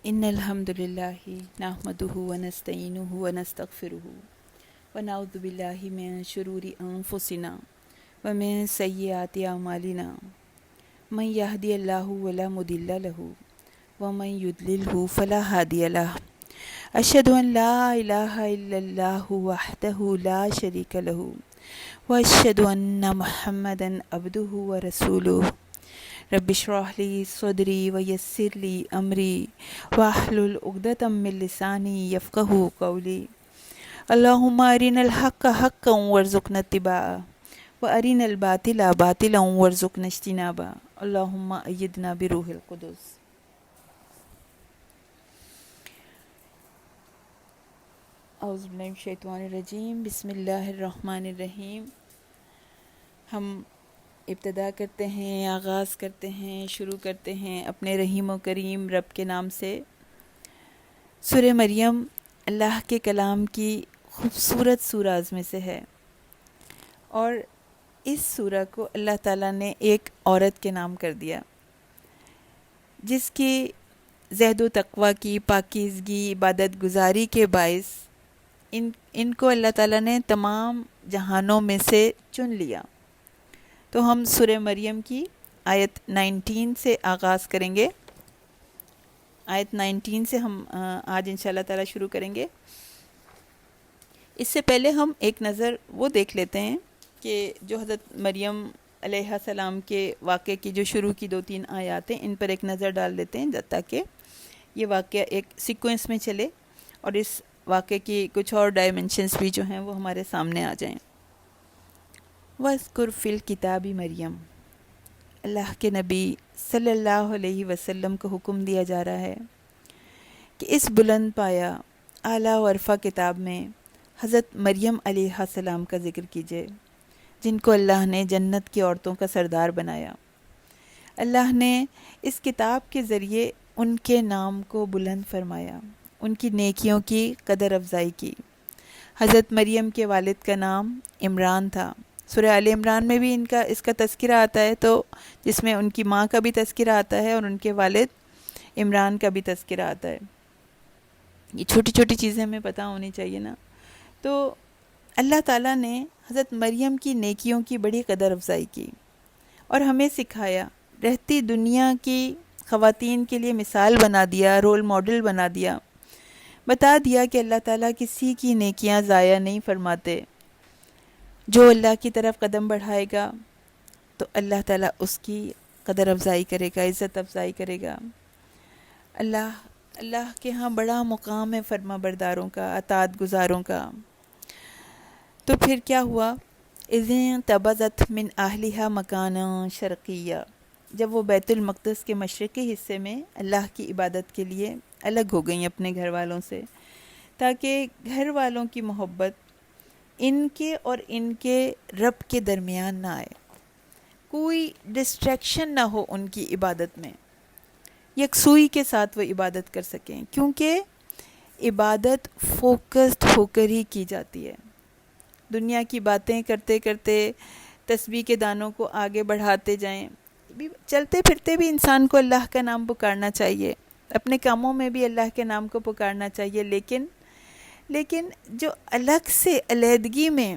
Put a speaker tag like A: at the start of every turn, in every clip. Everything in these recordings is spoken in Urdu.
A: إن الحمد لله نحمده ونستعينه ونستغفره ونعوذ بالله من شرور أنفسنا ومن سيئات أعمالنا من يهدي الله ولا مضل له ومن يضلله فلا هادي له أشهد أن لا إله إلا الله وحده لا شريك له وأشهد أن محمدا عبده ورسوله رب اشرح لي صدري ويسر لي أمري واحلل عقدة من لساني يفقهوا قولي اللهم أرنا الحق حقا وارزقنا اتباعه وأرنا الباطل باطلا وارزقنا اجتنابه اللهم أيدنا بروح القدس. اعوذ باللہ من الشیطان الرجیم بسم اللہ الرحمن الرحیم. ہم ابتدا کرتے ہیں، آغاز کرتے ہیں، شروع کرتے ہیں اپنے رحیم و کریم رب کے نام سے. سورہ مریم اللہ کے کلام کی خوبصورت سورہز میں سے ہے، اور اس سورہ کو اللہ تعالیٰ نے ایک عورت کے نام کر دیا جس کی زہد و تقوی کی، پاکیزگی، عبادت گزاری کے باعث ان کو اللہ تعالیٰ نے تمام جہانوں میں سے چن لیا. تو ہم سورہ مریم کی آیت 19 سے آغاز کریں گے. آیت 19 سے ہم آج انشاءاللہ تعالیٰ شروع کریں گے. اس سے پہلے ہم ایک نظر وہ دیکھ لیتے ہیں کہ جو حضرت مریم علیہ السلام کے واقعے کی جو شروع کی 2-3 آیات ہیں ان پر ایک نظر ڈال دیتے ہیں تاکہ یہ واقعہ ایک سیکوینس میں چلے اور اس واقعے کی کچھ اور ڈائمنشنز بھی جو ہیں وہ ہمارے سامنے آ جائیں. وَاذْكُرْ فِي الْكِتَابِ مریم، اللہ کے نبی صلی اللہ علیہ وسلم کو حکم دیا جا رہا ہے کہ اس بلند پایا اعلیٰ و عرفہ کتاب میں حضرت مریم علیہ السلام کا ذکر کیجیے، جن کو اللہ نے جنت کی عورتوں کا سردار بنایا. اللہ نے اس کتاب کے ذریعے ان کے نام کو بلند فرمایا، ان کی نیکیوں کی قدر افزائی کی. حضرت مریم کے والد کا نام عمران تھا. سورہ آل عمران میں بھی اس کا تذکرہ آتا ہے، تو جس میں ان کی ماں کا بھی تذکرہ آتا ہے اور ان کے والد عمران کا بھی تذکرہ آتا ہے. یہ چھوٹی چھوٹی چیزیں ہمیں پتہ ہونی چاہیے نا. تو اللہ تعالیٰ نے حضرت مریم کی نیکیوں کی بڑی قدر افزائی کی اور ہمیں سکھایا، رہتی دنیا کی خواتین کے لیے مثال بنا دیا، رول ماڈل بنا دیا، بتا دیا کہ اللہ تعالیٰ کسی کی نیکیاں ضائع نہیں فرماتے. جو اللہ کی طرف قدم بڑھائے گا تو اللہ تعالیٰ اس کی قدر افزائی کرے گا، عزت افزائی کرے گا. اللہ کے ہاں بڑا مقام ہے فرما برداروں کا، اطاعت گزاروں کا. تو پھر کیا ہوا؟ اذن تبذت من اہلہا مکانا شرقیہ، جب وہ بیت المقدس کے مشرقی حصے میں اللہ کی عبادت کے لیے الگ ہو گئیں اپنے گھر والوں سے، تاکہ گھر والوں کی محبت ان کے اور ان کے رب کے درمیان نہ آئے، کوئی ڈسٹریکشن نہ ہو ان کی عبادت میں، یکسوئی کے ساتھ وہ عبادت کر سکیں. کیونکہ عبادت فوکسڈ ہو کر ہی کی جاتی ہے. دنیا کی باتیں کرتے کرتے تسبیح کے دانوں کو آگے بڑھاتے جائیں. چلتے پھرتے بھی انسان کو اللہ کا نام پکارنا چاہیے، اپنے کاموں میں بھی اللہ کے نام کو پکارنا چاہیے، لیکن جو الگ سے علیحدگی میں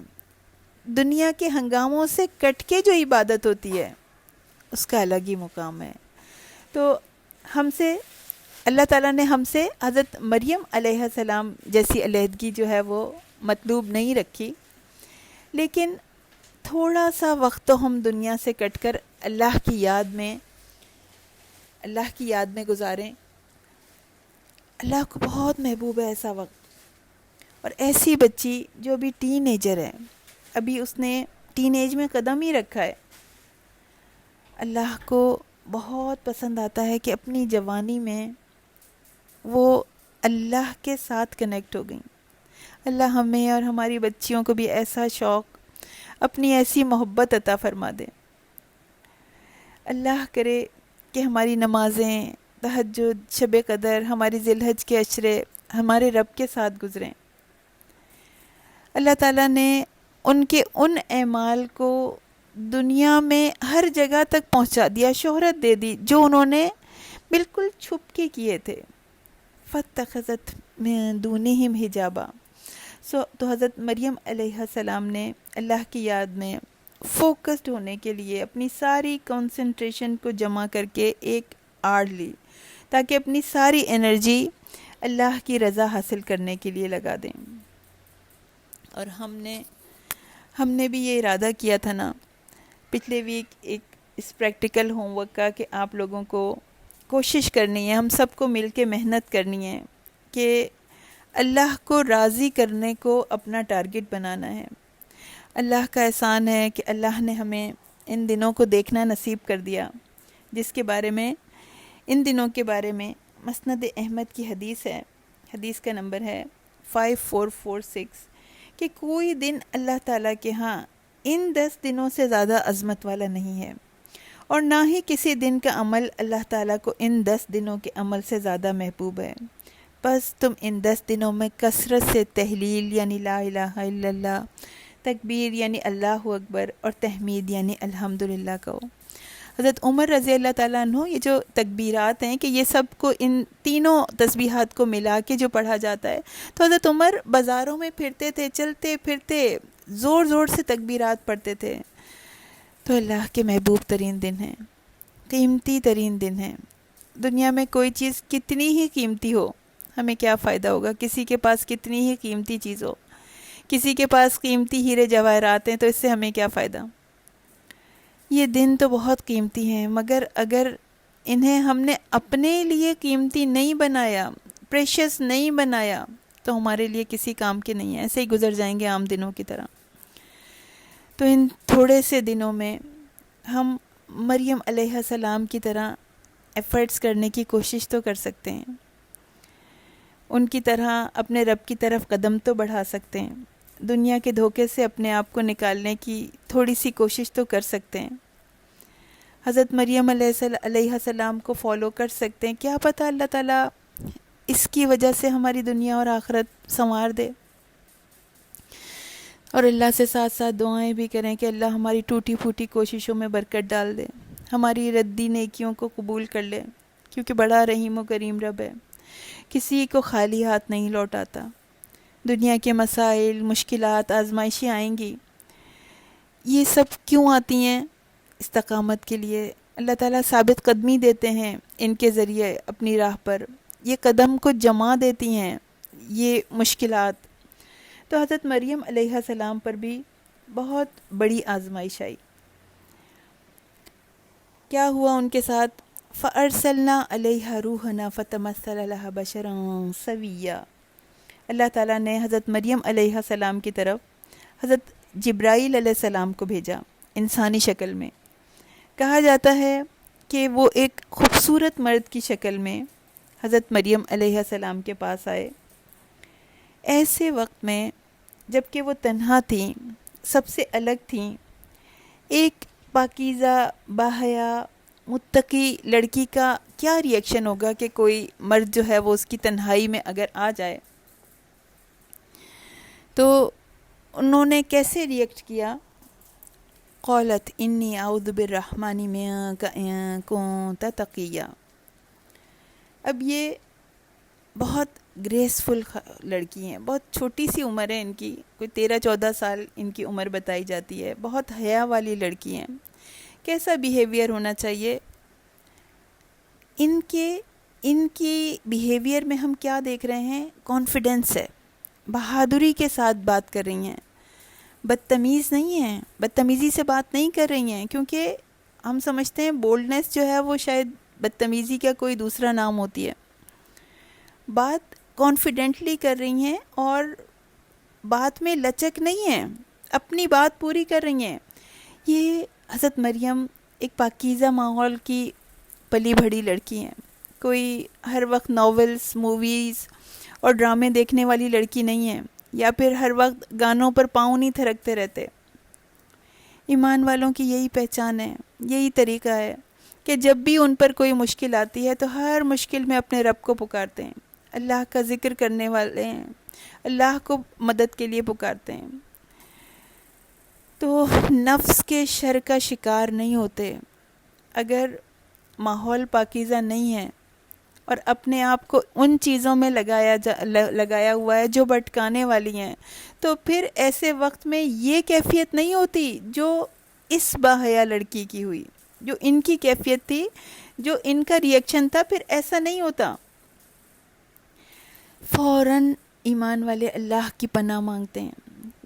A: دنیا کے ہنگاموں سے کٹ کے جو عبادت ہوتی ہے اس کا الگ ہی مقام ہے. تو اللہ تعالیٰ نے ہم سے حضرت مریم علیہ السلام جیسی علیحدگی جو ہے وہ مطلوب نہیں رکھی، لیکن تھوڑا سا وقت تو ہم دنیا سے کٹ کر اللہ کی یاد میں گزاریں. اللہ کو بہت محبوب ہے ایسا وقت. اور ایسی بچی جو ابھی ٹین ایجر ہے، ابھی اس نے ٹین ایج میں قدم ہی رکھا ہے، اللہ کو بہت پسند آتا ہے کہ اپنی جوانی میں وہ اللہ کے ساتھ کنیکٹ ہو گئیں. اللہ ہمیں اور ہماری بچیوں کو بھی ایسا شوق، اپنی ایسی محبت عطا فرما دے. اللہ کرے کہ ہماری نمازیں، تہجد، شب قدر، ہماری ذی الحج کے عشرے ہمارے رب کے ساتھ گزریں. اللہ تعالیٰ نے ان کے ان اعمال کو دنیا میں ہر جگہ تک پہنچا دیا، شہرت دے دی جو انہوں نے بالکل چھپ کے کیے تھے. فاتخذت من دونہم حجابا. تو حضرت مریم علیہ السلام نے اللہ کی یاد میں فوکسڈ ہونے کے لیے اپنی ساری کنسنٹریشن کو جمع کر کے ایک آڑ لی تاکہ اپنی ساری انرجی اللہ کی رضا حاصل کرنے کے لیے لگا دیں. اور ہم نے بھی یہ ارادہ کیا تھا نا پچھلے ویک ایک اس پریکٹیکل ہوم ورک کا کہ آپ لوگوں کو کوشش کرنی ہے، ہم سب کو مل کے محنت کرنی ہے کہ اللہ کو راضی کرنے کو اپنا ٹارگٹ بنانا ہے. اللہ کا احسان ہے کہ اللہ نے ہمیں ان دنوں کو دیکھنا نصیب کر دیا، جس کے بارے میں ان دنوں کے بارے میں مسند احمد کی حدیث ہے. حدیث کا نمبر ہے 5446 کہ کوئی دن اللہ تعالیٰ کے ہاں ان 10 دنوں سے زیادہ عظمت والا نہیں ہے، اور نہ ہی کسی دن کا عمل اللہ تعالیٰ کو ان 10 دنوں کے عمل سے زیادہ محبوب ہے. بس تم ان 10 دنوں میں کثرت سے تحلیل یعنی لا الہ الا اللہ، تکبیر یعنی اللہ اکبر، اور تحمید یعنی الحمدللہ کہو. حضرت عمر رضی اللہ تعالیٰ عنہ یہ جو تکبیرات ہیں کہ یہ سب کو ان تینوں تسبیحات کو ملا کے جو پڑھا جاتا ہے، تو حضرت عمر بازاروں میں پھرتے تھے، چلتے پھرتے زور زور سے تکبیرات پڑھتے تھے. تو اللہ کے محبوب ترین دن ہیں، قیمتی ترین دن ہیں. دنیا میں کوئی چیز کتنی ہی قیمتی ہو، ہمیں کیا فائدہ ہوگا؟ کسی کے پاس کتنی ہی قیمتی چیز ہو، کسی کے پاس قیمتی ہیرے جواہرات ہیں، تو اس سے ہمیں کیا فائدہ؟ یہ دن تو بہت قیمتی ہیں، مگر اگر انہیں ہم نے اپنے لیے قیمتی نہیں بنایا، پریشس نہیں بنایا، تو ہمارے لیے کسی کام کے نہیں ہیں، ایسے ہی گزر جائیں گے عام دنوں کی طرح. تو ان تھوڑے سے دنوں میں ہم مریم علیہ السلام کی طرح ایفرٹس کرنے کی کوشش تو کر سکتے ہیں، ان کی طرح اپنے رب کی طرف قدم تو بڑھا سکتے ہیں، دنیا کے دھوکے سے اپنے آپ کو نکالنے کی تھوڑی سی کوشش تو کر سکتے ہیں. حضرت مریم علیہ السلام کو فالو کر سکتے ہیں. کیا پتہ اللہ تعالیٰ اس کی وجہ سے ہماری دنیا اور آخرت سنوار دے. اور اللہ سے ساتھ ساتھ دعائیں بھی کریں کہ اللہ ہماری ٹوٹی پھوٹی کوششوں میں برکت ڈال دے، ہماری ردی نیکیوں کو قبول کر لے، کیونکہ بڑا رحیم و کریم رب ہے، کسی کو خالی ہاتھ نہیں لوٹاتا. دنیا کے مسائل، مشکلات، آزمائشیں آئیں گی. یہ سب کیوں آتی ہیں؟ استقامت کے لیے. اللہ تعالیٰ ثابت قدمی دیتے ہیں ان کے ذریعے اپنی راہ پر، یہ قدم کو جما دیتی ہیں یہ مشکلات. تو حضرت مریم علیہ السلام پر بھی بہت بڑی آزمائش آئی. کیا ہوا ان کے ساتھ؟ فَأَرْسَلْنَا عَلَيْهَا رُوحَنَا فَتَمَثَّلَ لَهَا بَشَرًا سَوِيًّا. اللہ تعالیٰ نے حضرت مریم علیہ السلام کی طرف حضرت جبرائیل علیہ السلام کو بھیجا انسانی شکل میں. کہا جاتا ہے کہ وہ ایک خوبصورت مرد کی شکل میں حضرت مریم علیہ السلام کے پاس آئے. ایسے وقت میں جب کہ وہ تنہا تھیں، سب سے الگ تھیں، ایک پاکیزہ باحیا متقی لڑکی کا کیا ری ایکشن ہوگا کہ کوئی مرد جو ہے وہ اس کی تنہائی میں اگر آ جائے، تو انہوں نے کیسے ری ایکٹ کیا؟ قالت انی اعوذ بالرحمن منک ان کنت تقیا. اب یہ بہت گریسفل لڑکی ہیں، بہت چھوٹی سی عمر ہے ان کی، کوئی 13-14 سال ان کی عمر بتائی جاتی ہے. بہت حیا والی لڑکی ہیں. کیسا بیہیویئر ہونا چاہیے ان کی بیہیویئر میں؟ ہم کیا دیکھ رہے ہیں؟ کانفیڈنس ہے، بہادری کے ساتھ بات کر رہی ہیں، بدتمیز نہیں ہیں، بدتمیزی سے بات نہیں کر رہی ہیں، کیونکہ ہم سمجھتے ہیں بولڈنس جو ہے وہ شاید بدتمیزی کا کوئی دوسرا نام ہوتی ہے. بات کانفیڈنٹلی کر رہی ہیں اور بات میں لچک نہیں ہے، اپنی بات پوری کر رہی ہیں. یہ حضرت مریم ایک پاکیزہ ماحول کی پلی بڑھی لڑکی ہیں، کوئی ہر وقت ناولز، موویز اور ڈرامے دیکھنے والی لڑکی نہیں ہے، یا پھر ہر وقت گانوں پر پاؤں نہیں تھرکتے رہتے. ایمان والوں کی یہی پہچان ہے، یہی طریقہ ہے کہ جب بھی ان پر کوئی مشکل آتی ہے تو ہر مشکل میں اپنے رب کو پکارتے ہیں، اللہ کا ذکر کرنے والے ہیں، اللہ کو مدد کے لیے پکارتے ہیں. تو نفس کے شر کا شکار نہیں ہوتے. اگر ماحول پاکیزہ نہیں ہے اور اپنے آپ کو ان چیزوں میں لگایا ہوا ہے جو بھٹکانے والی ہیں، تو پھر ایسے وقت میں یہ کیفیت نہیں ہوتی جو اس باحیا لڑکی کی ہوئی، جو ان کی کیفیت تھی، جو ان کا ریئیکشن تھا، پھر ایسا نہیں ہوتا۔ فوراً ایمان والے اللہ کی پناہ مانگتے ہیں۔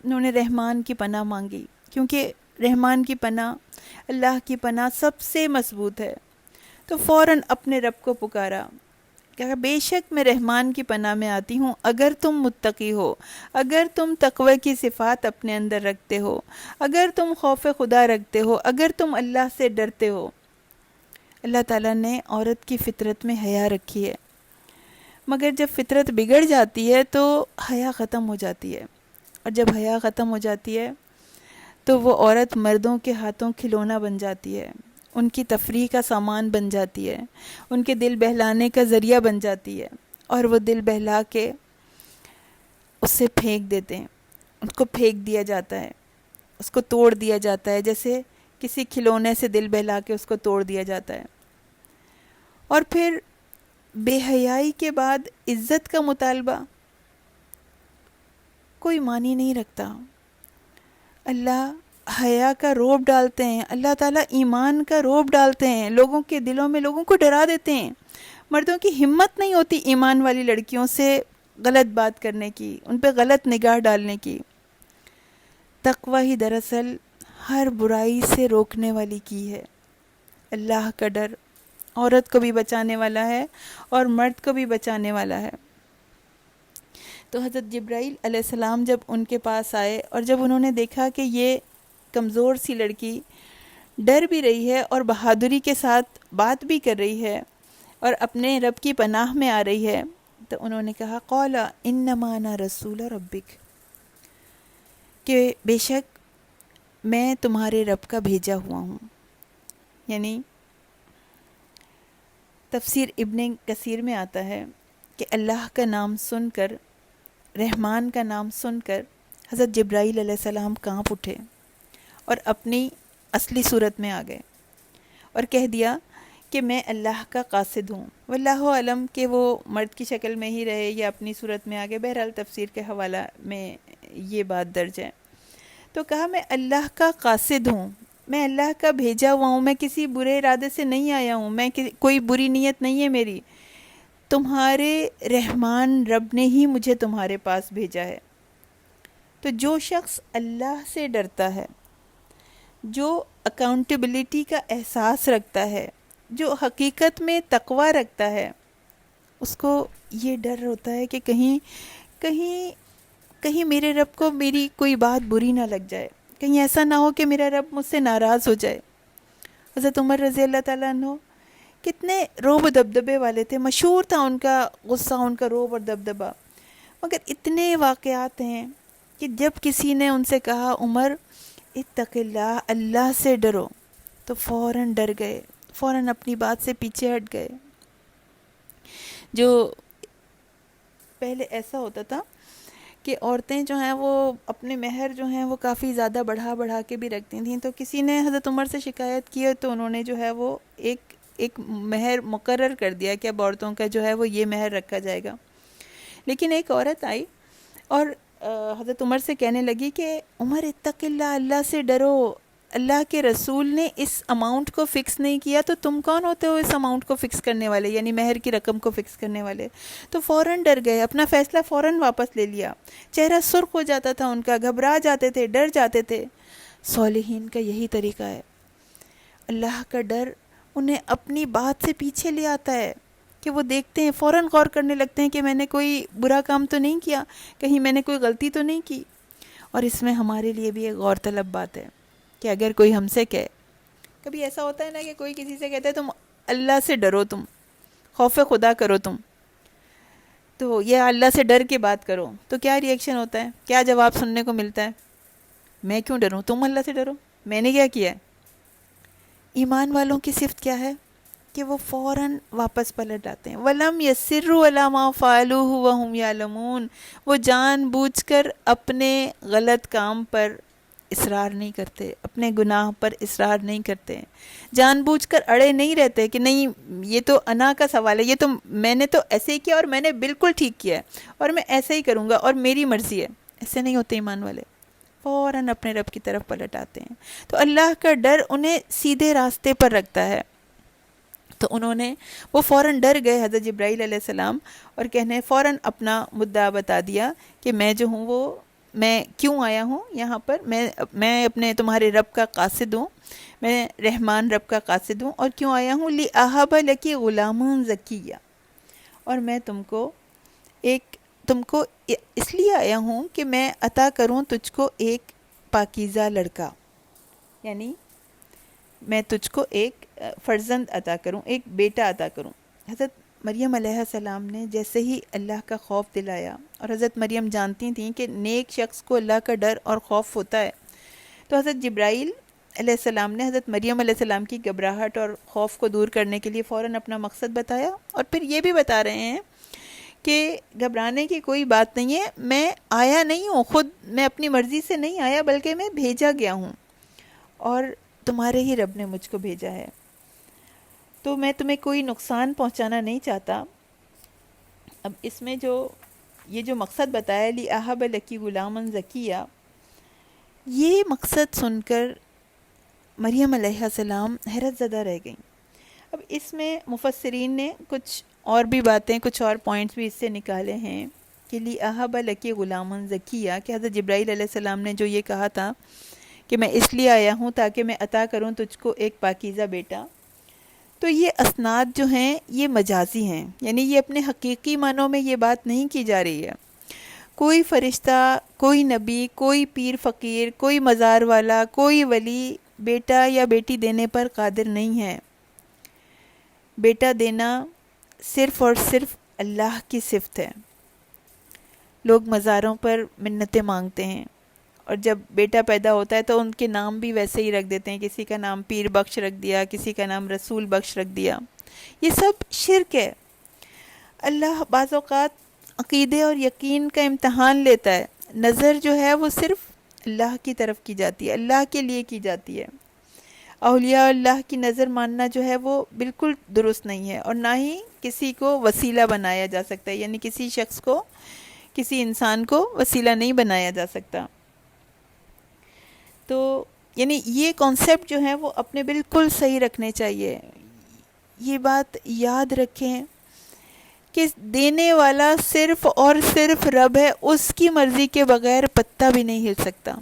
A: انہوں نے رحمان کی پناہ مانگی، کیونکہ رحمان کی پناہ، اللہ کی پناہ سب سے مضبوط ہے۔ تو فوراً اپنے رب کو پکارا کہ بے شک میں رحمان کی پناہ میں آتی ہوں، اگر تم متقی ہو، اگر تم تقوی کی صفات اپنے اندر رکھتے ہو، اگر تم خوف خدا رکھتے ہو، اگر تم اللہ سے ڈرتے ہو۔ اللہ تعالیٰ نے عورت کی فطرت میں حیا رکھی ہے، مگر جب فطرت بگڑ جاتی ہے تو حیا ختم ہو جاتی ہے، اور جب حیا ختم ہو جاتی ہے تو وہ عورت مردوں کے ہاتھوں کھلونا بن جاتی ہے، ان کی تفریح کا سامان بن جاتی ہے، ان کے دل بہلانے کا ذریعہ بن جاتی ہے، اور وہ دل بہلا کے اس سے پھینک دیتے ہیں، اس کو پھینک دیا جاتا ہے، اس کو توڑ دیا جاتا ہے، جیسے کسی کھلونے سے دل بہلا کے اس کو توڑ دیا جاتا ہے۔ اور پھر بے حیائی کے بعد عزت کا مطالبہ کوئی معنی نہیں رکھتا۔ اللہ حیا کا روب ڈالتے ہیں، اللہ تعالیٰ ایمان کا روب ڈالتے ہیں، لوگوں کے دلوں میں لوگوں کو ڈرا دیتے ہیں۔ مردوں کی ہمت نہیں ہوتی ایمان والی لڑکیوں سے غلط بات کرنے کی، ان پہ غلط نگاہ ڈالنے کی۔ تقوی ہی دراصل ہر برائی سے روکنے والی کی ہے۔ اللہ کا ڈر عورت کو بھی بچانے والا ہے اور مرد کو بھی بچانے والا ہے۔ تو حضرت جبرائیل علیہ السلام جب ان کے پاس آئے اور جب انہوں نے دیکھا کہ یہ کمزور سی لڑکی ڈر بھی رہی ہے اور بہادری کے ساتھ بات بھی کر رہی ہے اور اپنے رب کی پناہ میں آ رہی ہے، تو انہوں نے کہا قال انما انا رسول ربک، کہ بے شک میں تمہارے رب کا بھیجا ہوا ہوں۔ یعنی تفسیر ابن کثیر میں آتا ہے کہ اللہ کا نام سن کر، رحمان کا نام سن کر حضرت جبرائیل علیہ السلام کانپ اٹھے اور اپنی اصلی صورت میں آ گئے اور کہہ دیا کہ میں اللہ کا قاصد ہوں۔ واللہ علم کہ وہ مرد کی شکل میں ہی رہے یا اپنی صورت میں آگے، بہرحال تفسیر کے حوالہ میں یہ بات درج ہے۔ تو کہا میں اللہ کا قاصد ہوں، میں اللہ کا بھیجا ہوا ہوں، میں کسی برے ارادے سے نہیں آیا ہوں، میں کوئی بری نیت نہیں ہے میری، تمہارے رحمان رب نے ہی مجھے تمہارے پاس بھیجا ہے۔ تو جو شخص اللہ سے ڈرتا ہے، جو اکاؤنٹیبلٹی کا احساس رکھتا ہے، جو حقیقت میں تقوی رکھتا ہے، اس کو یہ ڈر ہوتا ہے کہ کہیں میرے رب کو میری کوئی بات بری نہ لگ جائے، کہیں ایسا نہ ہو کہ میرا رب مجھ سے ناراض ہو جائے۔ حضرت عمر رضی اللہ تعالیٰ عنہ کتنے روب و دبدبے والے تھے، مشہور تھا ان کا غصہ، ان کا روب اور دبدبا، مگر اتنے واقعات ہیں کہ جب کسی نے ان سے کہا عمر اتق اللہ، اللہ سے ڈرو، تو فوراً ڈر گئے، فوراً اپنی بات سے پیچھے ہٹ گئے۔ جو پہلے ایسا ہوتا تھا کہ عورتیں جو ہیں وہ اپنے مہر جو ہیں وہ کافی زیادہ بڑھا کے بھی رکھتی تھیں، تو کسی نے حضرت عمر سے شکایت کی تو انہوں نے جو ہے وہ ایک مہر مقرر کر دیا کہ اب عورتوں کا جو ہے وہ یہ مہر رکھا جائے گا۔ لیکن ایک عورت آئی اور حضرت عمر سے کہنے لگی کہ عمر اتق اللہ، اللہ سے ڈرو، اللہ کے رسول نے اس اماؤنٹ کو فکس نہیں کیا، تو تم کون ہوتے ہو اس اماؤنٹ کو فکس کرنے والے، یعنی مہر کی رقم کو فکس کرنے والے؟ تو فوراً ڈر گئے، اپنا فیصلہ فوراً واپس لے لیا، چہرہ سرخ ہو جاتا تھا ان کا، گھبرا جاتے تھے، ڈر جاتے تھے۔ صالحین کا یہی طریقہ ہے، اللہ کا ڈر انہیں اپنی بات سے پیچھے لے آتا ہے کہ وہ دیکھتے ہیں، فوراً غور کرنے لگتے ہیں کہ میں نے کوئی برا کام تو نہیں کیا، کہیں میں نے کوئی غلطی تو نہیں کی۔ اور اس میں ہمارے لیے بھی ایک غور طلب بات ہے کہ اگر کوئی ہم سے کہے، کبھی ایسا ہوتا ہے نا کہ کوئی کسی سے کہتا ہے تم اللہ سے ڈرو، تم خوف خدا کرو، تم تو یہ اللہ سے ڈر کے بات کرو، تو کیا ری ایکشن ہوتا ہے، کیا جواب سننے کو ملتا ہے؟ میں کیوں ڈروں، تم اللہ سے ڈرو، میں نے کیا کیا ہے؟ ایمان والوں کی صفت کیا ہے کہ وہ فوراً واپس پلٹ آتے ہیں۔ وَلَمْ يَسِرُّوا عَلَىٰ مَا فَعَلُوهُ وَهُمْ يَعْلَمُونَ، وہ جان بوجھ کر اپنے غلط کام پر اصرار نہیں کرتے، اپنے گناہ پر اصرار نہیں کرتے، جان بوجھ کر اڑے نہیں رہتے کہ نہیں یہ تو انا کا سوال ہے، یہ تو میں نے تو ایسے ہی کیا اور میں نے بالکل ٹھیک کیا ہے اور میں ایسے ہی کروں گا اور میری مرضی ہے. ایسے نہیں ہوتے ایمان والے، فوراً اپنے رب کی طرف پلٹ آتے ہیں. تو اللہ کا ڈر انہیں سیدھے راستے پر رکھتا ہے. تو انہوں نے وہ فوراً ڈر گئے حضرت جبرائیل علیہ السلام، اور کہنے فوراً اپنا مدعا بتا دیا کہ میں جو ہوں وہ میں کیوں آیا ہوں یہاں پر، میں اپنے تمہارے رب کا قاصد ہوں، میں رحمان رب کا قاصد ہوں، اور کیوں آیا ہوں لِأَهَبَ لَكِ غُلَامًا زَكِيًّا، اور میں تم کو اس لیے آیا ہوں کہ میں عطا کروں تجھ کو ایک پاکیزہ لڑکا، یعنی میں تجھ کو ایک فرزند عطا کروں، ایک بیٹا عطا کروں. حضرت مریم علیہ السلام نے جیسے ہی اللہ کا خوف دلایا، اور حضرت مریم جانتی تھیں کہ نیک شخص کو اللہ کا ڈر اور خوف ہوتا ہے، تو حضرت جبرائیل علیہ السلام نے حضرت مریم علیہ السلام کی گھبراہٹ اور خوف کو دور کرنے کے لیے فوراً اپنا مقصد بتایا، اور پھر یہ بھی بتا رہے ہیں کہ گھبرانے کی کوئی بات نہیں ہے، میں آیا نہیں ہوں خود، میں اپنی مرضی سے نہیں آیا بلکہ میں بھیجا گیا ہوں، اور تمہارے ہی رب نے مجھ کو بھیجا ہے، تو میں تمہیں کوئی نقصان پہنچانا نہیں چاہتا. اب اس میں یہ جو مقصد بتایا لِأَهَبَ لَكِ غُلَامًا زَكِيًّا، یہ مقصد سن کر مریم علیہ السلام حیرت زدہ رہ گئیں. اب اس میں مفسرین نے کچھ اور بھی باتیں، کچھ اور پوائنٹس بھی اس سے نکالے ہیں کہ لِأَهَبَ لَكِ غُلَامًا زَكِيًّا، کہ حضرت جبرائیل علیہ السلام نے جو یہ کہا تھا کہ میں اس لیے آیا ہوں تاکہ میں عطا کروں تجھ کو ایک پاکیزہ بیٹا، تو یہ اسناد جو ہیں یہ مجازی ہیں، یعنی یہ اپنے حقیقی معنوں میں یہ بات نہیں کی جا رہی ہے. کوئی فرشتہ، کوئی نبی، کوئی پیر فقیر، کوئی مزار والا، کوئی ولی بیٹا یا بیٹی دینے پر قادر نہیں ہے. بیٹا دینا صرف اور صرف اللہ کی صفت ہے. لوگ مزاروں پر منتیں مانگتے ہیں، اور جب بیٹا پیدا ہوتا ہے تو ان کے نام بھی ویسے ہی رکھ دیتے ہیں، کسی کا نام پیر بخش رکھ دیا، کسی کا نام رسول بخش رکھ دیا. یہ سب شرک ہے. اللہ بعض اوقات عقیدے اور یقین کا امتحان لیتا ہے. نظر جو ہے وہ صرف اللہ کی طرف کی جاتی ہے، اللہ کے لیے کی جاتی ہے. اولیاء اللہ کی نظر ماننا جو ہے وہ بالکل درست نہیں ہے، اور نہ ہی کسی کو وسیلہ بنایا جا سکتا ہے، یعنی کسی شخص کو، کسی انسان کو وسیلہ نہیں بنایا جا سکتا. تو یعنی یہ کانسیپٹ جو ہیں وہ اپنے بالکل صحیح رکھنے چاہیے. یہ بات یاد رکھیں کہ دینے والا صرف اور صرف رب ہے، اس کی مرضی کے بغیر پتہ بھی نہیں ہل سکتا.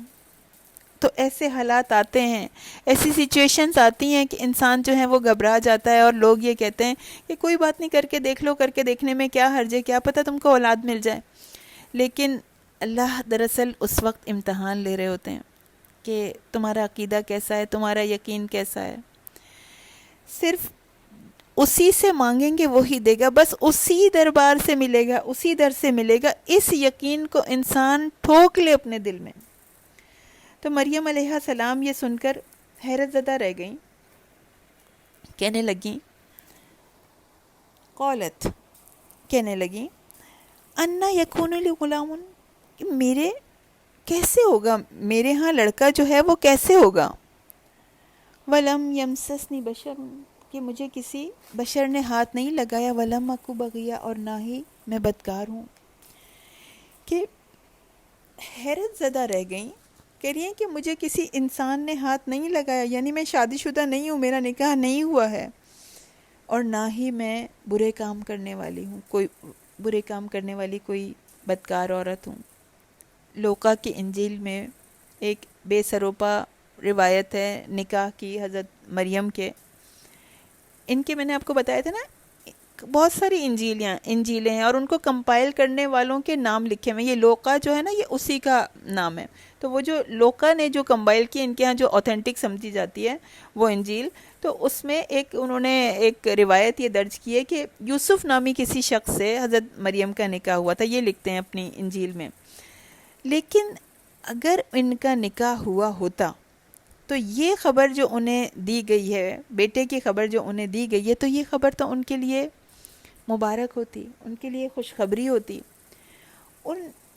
A: تو ایسے حالات آتے ہیں، ایسی سچویشنز آتی ہیں کہ انسان جو ہے وہ گھبرا جاتا ہے، اور لوگ یہ کہتے ہیں کہ کوئی بات نہیں، کر کے دیکھ لو، کر کے دیکھنے میں کیا حرج ہے، کیا پتہ تم کو اولاد مل جائے. لیکن اللہ دراصل اس وقت امتحان لے رہے ہوتے ہیں کہ تمہارا عقیدہ کیسا ہے، تمہارا یقین کیسا ہے. صرف اسی سے مانگیں گے وہی دے گا، بس اسی دربار سے ملے گا، اسی در سے ملے گا. اس یقین کو انسان ٹھوک لے اپنے دل میں. تو مریم علیہ السلام یہ سن کر حیرت زدہ رہ گئیں. کہنے لگیں، قالت، کہنے لگیں، انا یکون لی غلام، کہ میرے کیسے ہوگا، میرے ہاں لڑکا جو ہے وہ کیسے ہوگا. ولم یمسسنی بشر، کہ مجھے کسی بشر نے ہاتھ نہیں لگایا. ولم اکو بغیہ، اور نہ ہی میں بدکار ہوں. کہ حیرت زدہ رہ گئیں، کہہ رہی ہیں کہ مجھے کسی انسان نے ہاتھ نہیں لگایا، یعنی میں شادی شدہ نہیں ہوں، میرا نکاح نہیں ہوا ہے، اور نہ ہی میں برے کام کرنے والی ہوں، کوئی برے کام کرنے والی کوئی بدکار عورت ہوں. لوقا کی انجیل میں ایک بے سروپا روایت ہے نکاح کی حضرت مریم کے. ان کے میں نے آپ کو بتایا تھا نا، بہت ساری انجیلیں ہیں، اور ان کو کمپائل کرنے والوں کے نام لکھے ہوئے. یہ لوقا جو ہے نا، یہ اسی کا نام ہے. تو وہ جو لوقا نے جو کمپائل کی، ان کے ہاں جو اوتھینٹک سمجھی جاتی ہے وہ انجیل، تو اس میں انہوں نے ایک روایت یہ درج کی ہے کہ یوسف نامی کسی شخص سے حضرت مریم کا نکاح ہوا تھا. یہ لکھتے ہیں اپنی انجیل میں. لیکن اگر ان کا نکاح ہوا ہوتا تو یہ خبر جو انہیں دی گئی ہے، بیٹے کی خبر جو انہیں دی گئی ہے، تو یہ خبر تو ان کے لیے مبارک ہوتی، ان کے لیے خوشخبری ہوتی.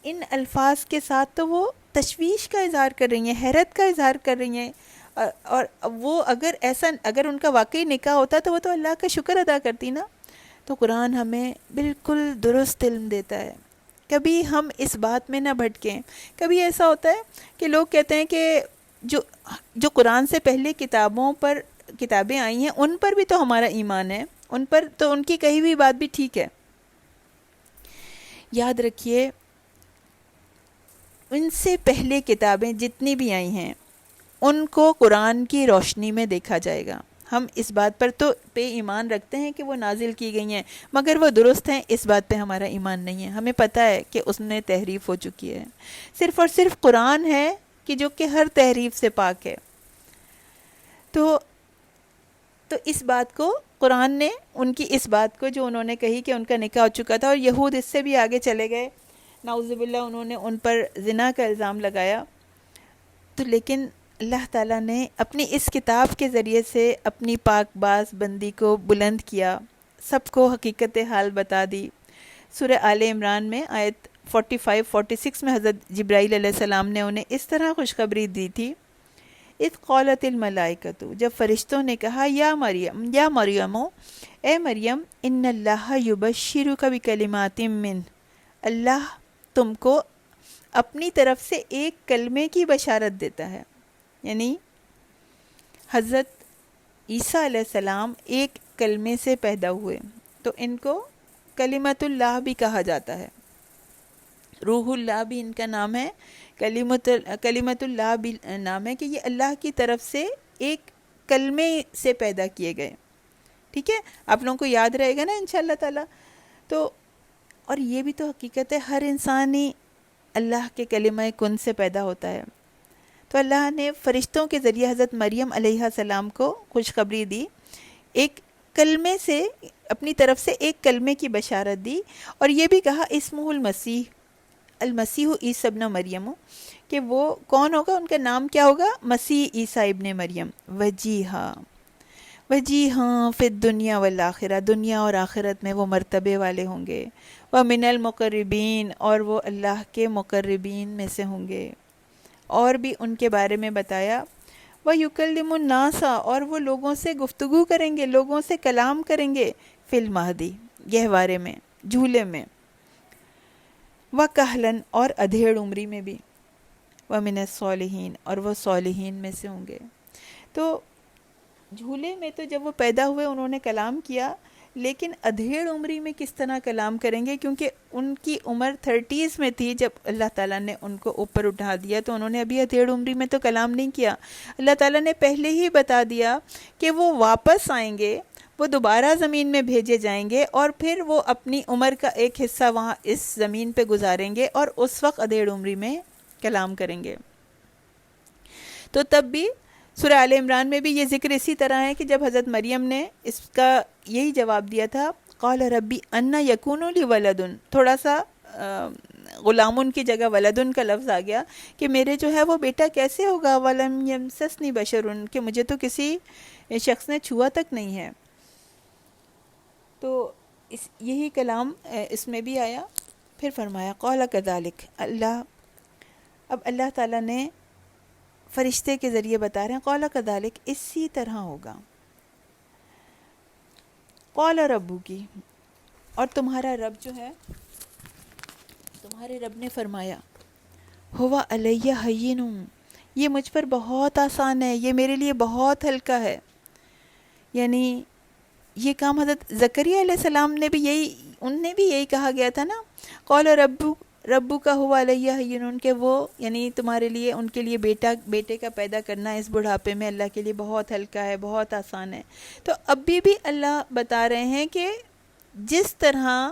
A: ان الفاظ کے ساتھ تو وہ تشویش کا اظہار کر رہی ہیں، حیرت کا اظہار کر رہی ہیں، اور وہ اگر ان کا واقعی نکاح ہوتا تو وہ تو اللہ کا شکر ادا کرتی نا. تو قرآن ہمیں بالکل درست علم دیتا ہے. کبھی ہم اس بات میں نہ بھٹکیں. کبھی ایسا ہوتا ہے کہ لوگ کہتے ہیں کہ جو قرآن سے پہلے کتابیں آئی ہیں ان پر بھی تو ہمارا ایمان ہے، ان پر تو ان کی کہی ہوئی بات بھی ٹھیک ہے. یاد رکھیے ان سے پہلے کتابیں جتنی بھی آئی ہیں ان کو قرآن کی روشنی میں دیکھا جائے گا. ہم اس بات پر تو پہ ایمان رکھتے ہیں کہ وہ نازل کی گئی ہیں، مگر وہ درست ہیں اس بات پہ ہمارا ایمان نہیں ہے. ہمیں پتہ ہے کہ اس میں تحریف ہو چکی ہے. صرف اور صرف قرآن ہے کہ جو کہ ہر تحریف سے پاک ہے. تو اس بات کو قرآن نے ان کی اس بات کو جو انہوں نے کہی کہ ان کا نکاح ہو چکا تھا، اور یہود اس سے بھی آگے چلے گئے، نعوذ باللہ انہوں نے ان پر زنا کا الزام لگایا. تو لیکن اللہ تعالیٰ نے اپنی اس کتاب کے ذریعے سے اپنی پاک باز بندی کو بلند کیا، سب کو حقیقت حال بتا دی. سورہ آل عمران میں آیت 45-46 میں حضرت جبرائیل علیہ السلام نے انہیں اس طرح خوشخبری دی تھی. اذ قالت الملائکۃ، جب فرشتوں نے کہا یا مریم اے مریم، ان اللہ یبشرک بکلمات من، اللہ تم کو اپنی طرف سے ایک کلمے کی بشارت دیتا ہے. یعنی حضرت عیسیٰ علیہ السلام ایک کلمے سے پیدا ہوئے، تو ان کو کلمت اللہ بھی کہا جاتا ہے، روح اللہ بھی ان کا نام ہے، کلمت اللہ بھی نام ہے، کہ یہ اللہ کی طرف سے ایک کلمے سے پیدا کیے گئے. ٹھیک ہے، آپ لوگوں کو یاد رہے گا نا انشاءاللہ تعالی. تو اور یہ بھی تو حقیقت ہے، ہر انسان ہی اللہ کے کلمہ کن سے پیدا ہوتا ہے. تو اللہ نے فرشتوں کے ذریعے حضرت مریم علیہ السلام کو خوشخبری دی، ایک کلمے سے، اپنی طرف سے ایک کلمے کی بشارت دی. اور یہ بھی کہا اسمہ المسیح عیسیٰ ابن مریم، کہ وہ کون ہوگا، ان کا نام کیا ہوگا، مسیح عیسیٰ ابن مریم. وجیہاں فی الدنیا والآخرہ، دنیا اور آخرت میں وہ مرتبے والے ہوں گے. ومن المقربین، اور وہ اللہ کے مقربین میں سے ہوں گے. اور بھی ان کے بارے میں بتایا، وَيُكَلِّمُ النَّاسَ، اور وہ لوگوں سے گفتگو کریں گے، لوگوں سے کلام کریں گے، فی المہدی، گہوارے میں، جھولے میں، وَكَهْلًا، اور ادھیڑ عمری میں بھی، وَمِنَ الصَّالِحِينَ، اور وہ صالحین میں سے ہوں گے. تو جھولے میں تو جب وہ پیدا ہوئے انہوں نے کلام کیا، لیکن ادھیڑ عمری میں کس طرح کلام کریں گے، کیونکہ ان کی عمر 30s میں تھی جب اللہ تعالیٰ نے ان کو اوپر اٹھا دیا. تو انہوں نے ابھی ادھیڑ عمری میں تو کلام نہیں کیا. اللہ تعالیٰ نے پہلے ہی بتا دیا کہ وہ واپس آئیں گے، وہ دوبارہ زمین میں بھیجے جائیں گے، اور پھر وہ اپنی عمر کا ایک حصہ وہاں اس زمین پہ گزاریں گے، اور اس وقت ادھیڑ عمری میں کلام کریں گے. تو تب بھی سورہ آل عمران میں بھی یہ ذکر اسی طرح ہے کہ جب حضرت مریم نے اس کا یہی جواب دیا تھا، قال ربی انا یکون لی ولدن، تھوڑا سا غلامن کی جگہ ولدن کا لفظ آ گیا کہ میرے جو ہے وہ بیٹا کیسے ہوگا، ولم یمسسنی بشرن، کہ مجھے تو کسی شخص نے چھوا تک نہیں ہے. تو یہی کلام اس میں بھی آیا. پھر فرمایا قال کذالک، اب اللہ تعالیٰ نے فرشتے کے ذریعے بتا رہے ہیں، قال کذالک، اسی طرح ہوگا. قال ربو کی، اور تمہارا رب جو ہے، تمہارے رب نے فرمایا، ہوا علیہ ہین، یہ مجھ پر بہت آسان ہے، یہ میرے لیے بہت ہلکا ہے. یعنی یہ کام حضرت زکریا علیہ السلام نے بھی یہی کہا گیا تھا نا، قال ربو کا ہوا علیہ ہین، کہ وہ یعنی تمہارے لیے، ان کے لیے بیٹے کا پیدا کرنا اس بڑھاپے میں اللہ کے لیے بہت ہلکا ہے، بہت آسان ہے. تو ابھی بھی اللہ بتا رہے ہیں کہ جس طرح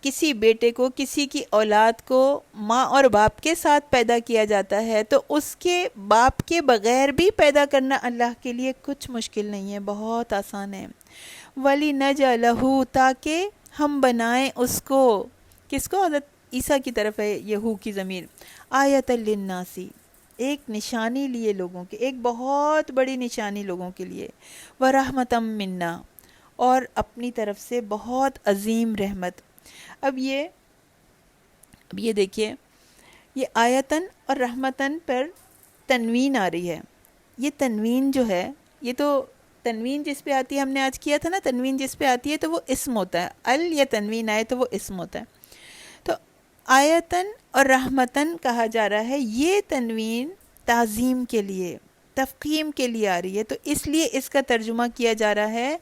A: کسی بیٹے کو، کسی کی اولاد کو ماں اور باپ کے ساتھ پیدا کیا جاتا ہے، تو اس کے باپ کے بغیر بھی پیدا کرنا اللہ کے لیے کچھ مشکل نہیں ہے، بہت آسان ہے. وَلِنَجْعَلَهُ، تاکہ ہم بنائیں اس کو، کس کو، حضرت عیسیٰ کی طرف ہے یہو کی ضمیر، آیۃ للناس، ایک نشانی لیے لوگوں کے، ایک بہت بڑی نشانی لوگوں کے لیے، وَرَحْمَةً مِنَّا، اور اپنی طرف سے بہت عظیم رحمت. اب یہ اب یہ دیکھیے، یہ آیتن اور رحمتن پر تنوین آ رہی ہے. یہ تنوین جو ہے، یہ تو تنوین جس پہ آتی ہے، ہم نے آج کیا تھا نا، تنوین جس پہ آتی ہے تو وہ اسم ہوتا ہے. یا تنوین آئے تو وہ اسم ہوتا ہے. تو آیتن اور رحمتن کہا جا رہا ہے، یہ تنوین تعظیم کے لیے، تفخیم کے لیے آ رہی ہے. تو اس لیے اس کا ترجمہ کیا جا رہا ہے.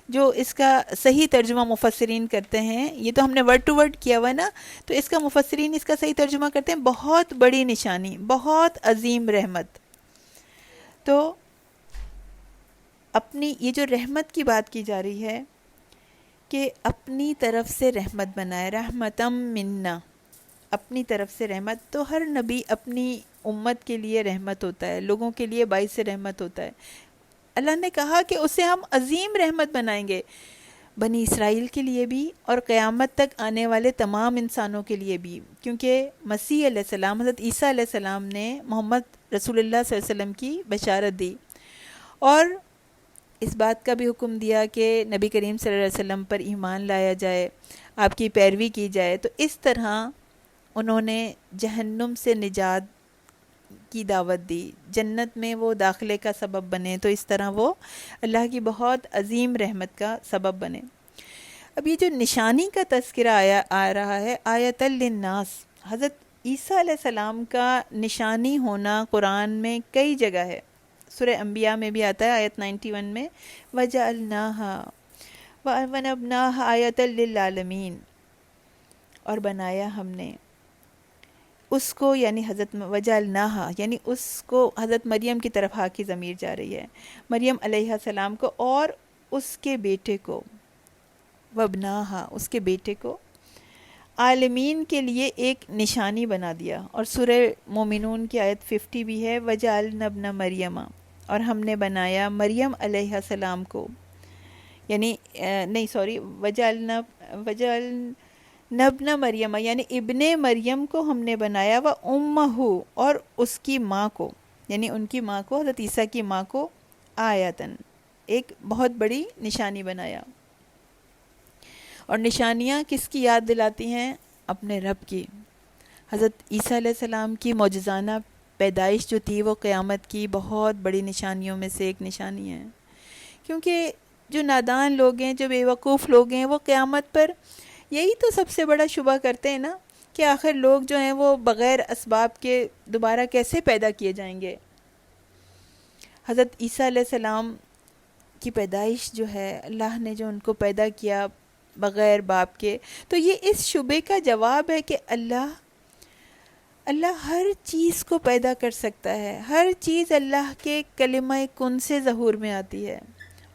A: جو اس کا صحیح ترجمہ مفسرین کرتے ہیں، یہ تو ہم نے ورڈ ٹو ورڈ کیا ہوا ہے نا، تو اس کا مفسرین اس کا صحیح ترجمہ کرتے ہیں بہت بڑی نشانی، بہت عظیم رحمت. تو اپنی یہ جو رحمت کی بات کی جا رہی ہے کہ اپنی طرف سے رحمت بنائے، رحمتم منا، اپنی طرف سے رحمت. تو ہر نبی اپنی امت کے لیے رحمت ہوتا ہے، لوگوں کے لیے باعث رحمت ہوتا ہے. اللہ نے کہا کہ اسے ہم عظیم رحمت بنائیں گے، بنی اسرائیل کے لیے بھی اور قیامت تک آنے والے تمام انسانوں کے لیے بھی. کیونکہ مسیح علیہ السلام، حضرت عیسیٰ علیہ السلام نے محمد رسول اللہ صلی اللہ علیہ وسلم کی بشارت دی اور اس بات کا بھی حکم دیا کہ نبی کریم صلی اللہ علیہ وسلم پر ایمان لایا جائے، آپ کی پیروی کی جائے. تو اس طرح انہوں نے جہنم سے نجات کی دعوت دی، جنت میں وہ داخلے کا سبب بنے. تو اس طرح وہ اللہ کی بہت عظیم رحمت کا سبب بنے. اب یہ جو نشانی کا تذکرہ آ رہا ہے، آیت للناس، حضرت عیسیٰ علیہ السلام کا نشانی ہونا قرآن میں کئی جگہ ہے. سورہ انبیاء میں بھی آتا ہے، آیت 91 میں وَجَعَلْنَاهَا وَأَبْنَاهَا آیَةً لِلْعَالَمِينَ، اور بنایا ہم نے اس کو، یعنی حضرت وجعلناہا، یعنی اس کو حضرت مریم کی طرف ہا کی ضمیر جا رہی ہے، مریم علیہ السلام کو اور اس کے بیٹے کو، وابناہا، اس کے بیٹے کو، عالمین کے لیے ایک نشانی بنا دیا. اور سورہ مومنون کی آیت 50 بھی ہے، وجعلنا ابن مریم، اور ہم نے بنایا مریم علیہ السلام کو، یعنی وجعلنا ابن مریم، یعنی ابن مریم کو ہم نے بنایا، و امہ، اور اس کی ماں کو، یعنی ان کی ماں کو، حضرت عیسیٰ کی ماں کو، آیتن، ایک بہت بڑی نشانی بنایا. اور نشانیاں کس کی یاد دلاتی ہیں؟ اپنے رب کی. حضرت عیسیٰ علیہ السلام کی معجزانہ پیدائش جو تھی، وہ قیامت کی بہت بڑی نشانیوں میں سے ایک نشانی ہے. کیونکہ جو نادان لوگ ہیں، جو بیوقوف لوگ ہیں، وہ قیامت پر یہی تو سب سے بڑا شبہ کرتے ہیں نا، کہ آخر لوگ جو ہیں وہ بغیر اسباب کے دوبارہ کیسے پیدا کیے جائیں گے. حضرت عیسیٰ علیہ السلام کی پیدائش جو ہے، اللہ نے جو ان کو پیدا کیا بغیر باپ کے، تو یہ اس شبے کا جواب ہے کہ اللہ ہر چیز کو پیدا کر سکتا ہے. ہر چیز اللہ کے کلمہ کن سے ظہور میں آتی ہے.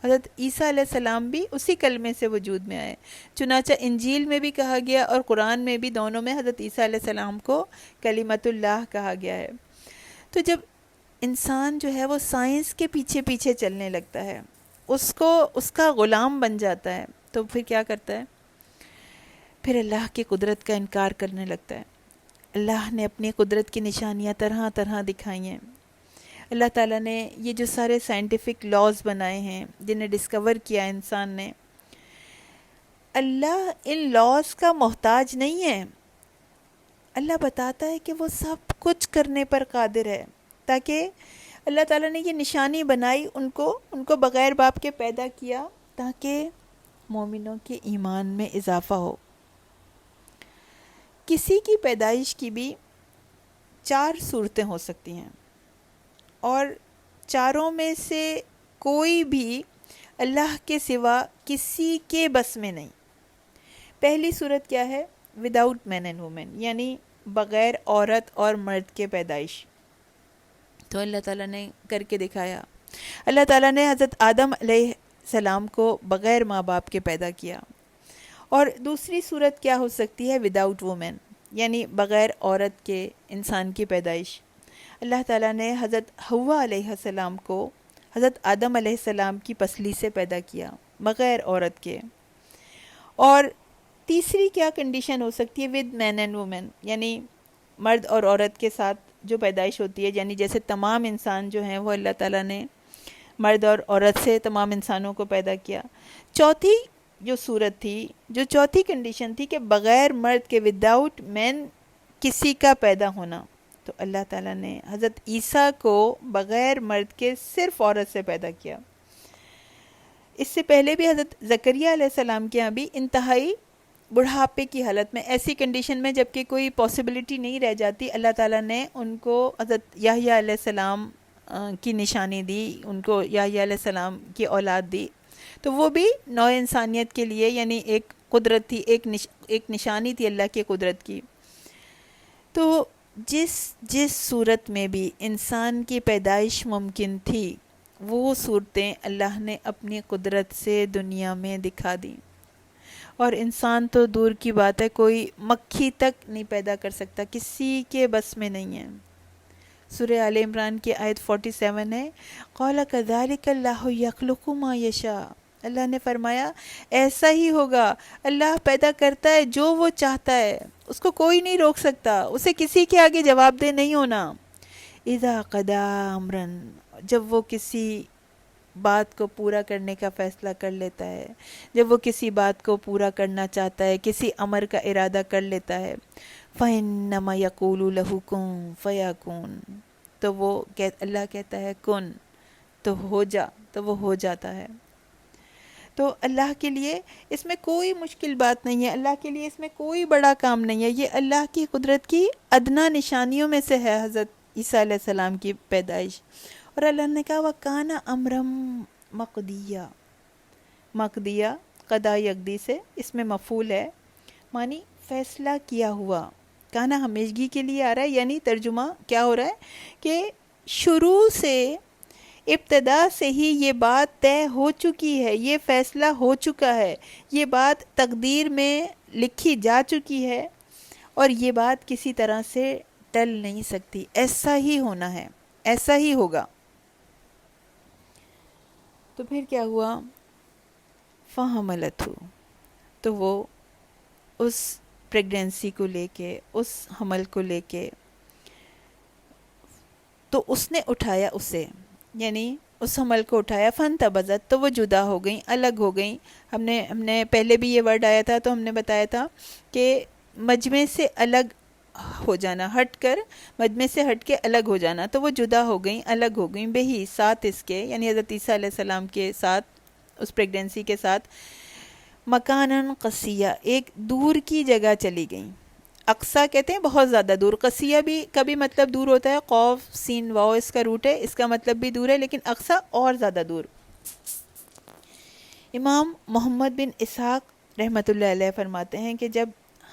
A: حضرت عیسیٰ علیہ السلام بھی اسی کلمے سے وجود میں آئے. چنانچہ انجیل میں بھی کہا گیا اور قرآن میں بھی، دونوں میں حضرت عیسیٰ علیہ السلام کو کلمۃ اللہ کہا گیا ہے. تو جب انسان جو ہے وہ سائنس کے پیچھے پیچھے چلنے لگتا ہے، اس کا غلام بن جاتا ہے، تو پھر کیا کرتا ہے؟ پھر اللہ کی قدرت کا انکار کرنے لگتا ہے. اللہ نے اپنی قدرت کی نشانیاں طرح طرح دکھائی ہیں. اللہ تعالیٰ نے یہ جو سارے سائنٹیفک لاز بنائے ہیں، جنہیں ڈسکور کیا انسان نے، اللہ ان لاز کا محتاج نہیں ہے. اللہ بتاتا ہے کہ وہ سب کچھ کرنے پر قادر ہے، تاکہ اللہ تعالیٰ نے یہ نشانی بنائی، ان کو بغیر باپ کے پیدا کیا، تاکہ مومنوں کے ایمان میں اضافہ ہو. کسی کی پیدائش کی بھی 4 صورتیں ہو سکتی ہیں، اور چاروں میں سے کوئی بھی اللہ کے سوا کسی کے بس میں نہیں. پہلی صورت کیا ہے؟ وداؤٹ مین اینڈ وومن، یعنی بغیر عورت اور مرد کے پیدائش. تو اللہ تعالیٰ نے کر کے دکھایا. اللہ تعالیٰ نے حضرت آدم علیہ السلام کو بغیر ماں باپ کے پیدا کیا. اور دوسری صورت کیا ہو سکتی ہے؟ وداؤٹ وومن، یعنی بغیر عورت کے انسان کی پیدائش. اللہ تعالیٰ نے حضرت حوا علیہ السلام کو حضرت آدم علیہ السلام کی پسلی سے پیدا کیا، بغیر عورت کے. اور تیسری کیا کنڈیشن ہو سکتی ہے؟ ود مین اینڈ وومن، یعنی مرد اور عورت کے ساتھ جو پیدائش ہوتی ہے، یعنی جیسے تمام انسان جو ہیں وہ اللہ تعالیٰ نے مرد اور عورت سے تمام انسانوں کو پیدا کیا. چوتھی جو صورت تھی، جو چوتھی کنڈیشن تھی کہ بغیر مرد کے، وداؤٹ مین کسی کا پیدا ہونا، تو اللہ تعالیٰ نے حضرت عیسیٰ کو بغیر مرد کے صرف عورت سے پیدا کیا۔ اس سے پہلے بھی حضرت زکریہ علیہ السلام کے یہاں بھی انتہائی بڑھاپے کی حالت میں، ایسی کنڈیشن میں جب کہ کوئی پاسبلٹی نہیں رہ جاتی، اللہ تعالیٰ نے ان کو حضرت یحییٰ علیہ السلام کی نشانی دی، ان کو یحییٰ علیہ السلام کی اولاد دی، تو وہ بھی نوع انسانیت کے لیے یعنی ایک قدرت تھی، ایک نشانی تھی اللہ کی قدرت کی۔ تو جس صورت میں بھی انسان کی پیدائش ممکن تھی، وہ صورتیں اللہ نے اپنی قدرت سے دنیا میں دکھا دیں، اور انسان تو دور کی بات ہے، کوئی مکھی تک نہیں پیدا کر سکتا، کسی کے بس میں نہیں ہے۔ سورہ آل عمران کی آیت 47 ہے، قَالَ كَذَلِكَ اللَّهُ يَخْلُقُ مَا يَشَاءُ، اللہ نے فرمایا ایسا ہی ہوگا، اللہ پیدا کرتا ہے جو وہ چاہتا ہے، اس کو کوئی نہیں روک سکتا، اسے کسی کے آگے جواب دہ نہیں ہونا۔ اِذَا قَضَىٰ أَمْرًا، جب وہ کسی بات کو پورا کرنے کا فیصلہ کر لیتا ہے، جب وہ کسی بات کو پورا کرنا چاہتا ہے، کسی امر کا ارادہ کر لیتا ہے، فَإِنَّمَا يَقُولُ لَهُ كُن فَيَكُونُ، تو وہ اللہ کہتا ہے کن تو ہو جا، تو وہ ہو جاتا ہے۔ تو اللہ کے لیے اس میں کوئی مشکل بات نہیں ہے، اللہ کے لیے اس میں کوئی بڑا کام نہیں ہے، یہ اللہ کی قدرت کی ادنا نشانیوں میں سے ہے حضرت عیسیٰ علیہ السلام کی پیدائش۔ اور اللہ نے کہا وَكَانَ أَمْرًا مَقْضِيًّا، مقضیہ قضا یقضی سے اس میں مفعول ہے، معنی فیصلہ کیا ہوا، کانا ہمیشگی کے لیے آ رہا ہے، یعنی ترجمہ کیا ہو رہا ہے کہ شروع سے، ابتدا سے ہی یہ بات طے ہو چکی ہے، یہ فیصلہ ہو چکا ہے، یہ بات تقدیر میں لکھی جا چکی ہے، اور یہ بات کسی طرح سے ٹل نہیں سکتی، ایسا ہی ہونا ہے، ایسا ہی ہوگا۔ تو پھر کیا ہوا؟ فَحَمَلَتْهُ، تو وہ اس پریگنینسی کو لے کے، اس حمل کو لے کے، تو اس نے اٹھایا اسے، یعنی اس حمل کو اٹھایا، فَانْتَبَذَتْ، تو وہ جدا ہو گئیں، الگ ہو گئیں۔ ہم نے پہلے بھی یہ ورڈ آیا تھا تو ہم نے بتایا تھا کہ مجمع سے الگ ہو جانا، ہٹ کر، مجمع سے ہٹ کے الگ ہو جانا، تو وہ جدا ہو گئیں، الگ ہو گئیں، بہی ساتھ اس کے، یعنی حضرت عیسیٰ علیہ السلام کے ساتھ، اس پریگنینسی کے ساتھ، مکاناً قصیہ، ایک دور کی جگہ چلی گئیں۔ اقصیٰ کہتے ہیں بہت زیادہ دور، قصیہ بھی کبھی مطلب دور ہوتا ہے، قوف سین واو اس کا روٹ ہے، اس کا مطلب بھی دور ہے، لیکن اقصیٰ اور زیادہ دور۔ امام محمد بن اسحاق رحمۃ اللہ علیہ فرماتے ہیں کہ جب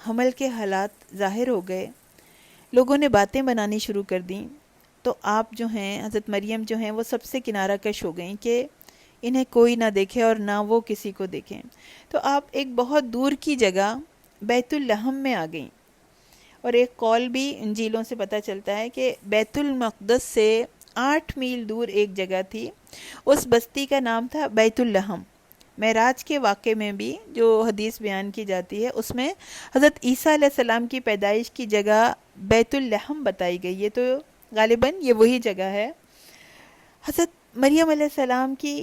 A: حمل کے حالات ظاہر ہو گئے، لوگوں نے باتیں بنانی شروع کر دیں، تو آپ جو ہیں حضرت مریم جو ہیں وہ سب سے کنارہ کش ہو گئیں کہ انہیں کوئی نہ دیکھے اور نہ وہ کسی کو دیکھیں، تو آپ ایک بہت دور کی جگہ بیت اللحم میں آ گئیں۔ اور ایک قول بھی انجیلوں سے پتہ چلتا ہے کہ بیت المقدس سے 8 میل دور ایک جگہ تھی، اس بستی کا نام تھا بیت اللحم۔ معراج کے واقعے میں بھی جو حدیث بیان کی جاتی ہے، اس میں حضرت عیسیٰ علیہ السلام کی پیدائش کی جگہ بیت اللحم بتائی گئی ہے، تو غالباً یہ وہی جگہ ہے۔ حضرت مریم علیہ السلام کی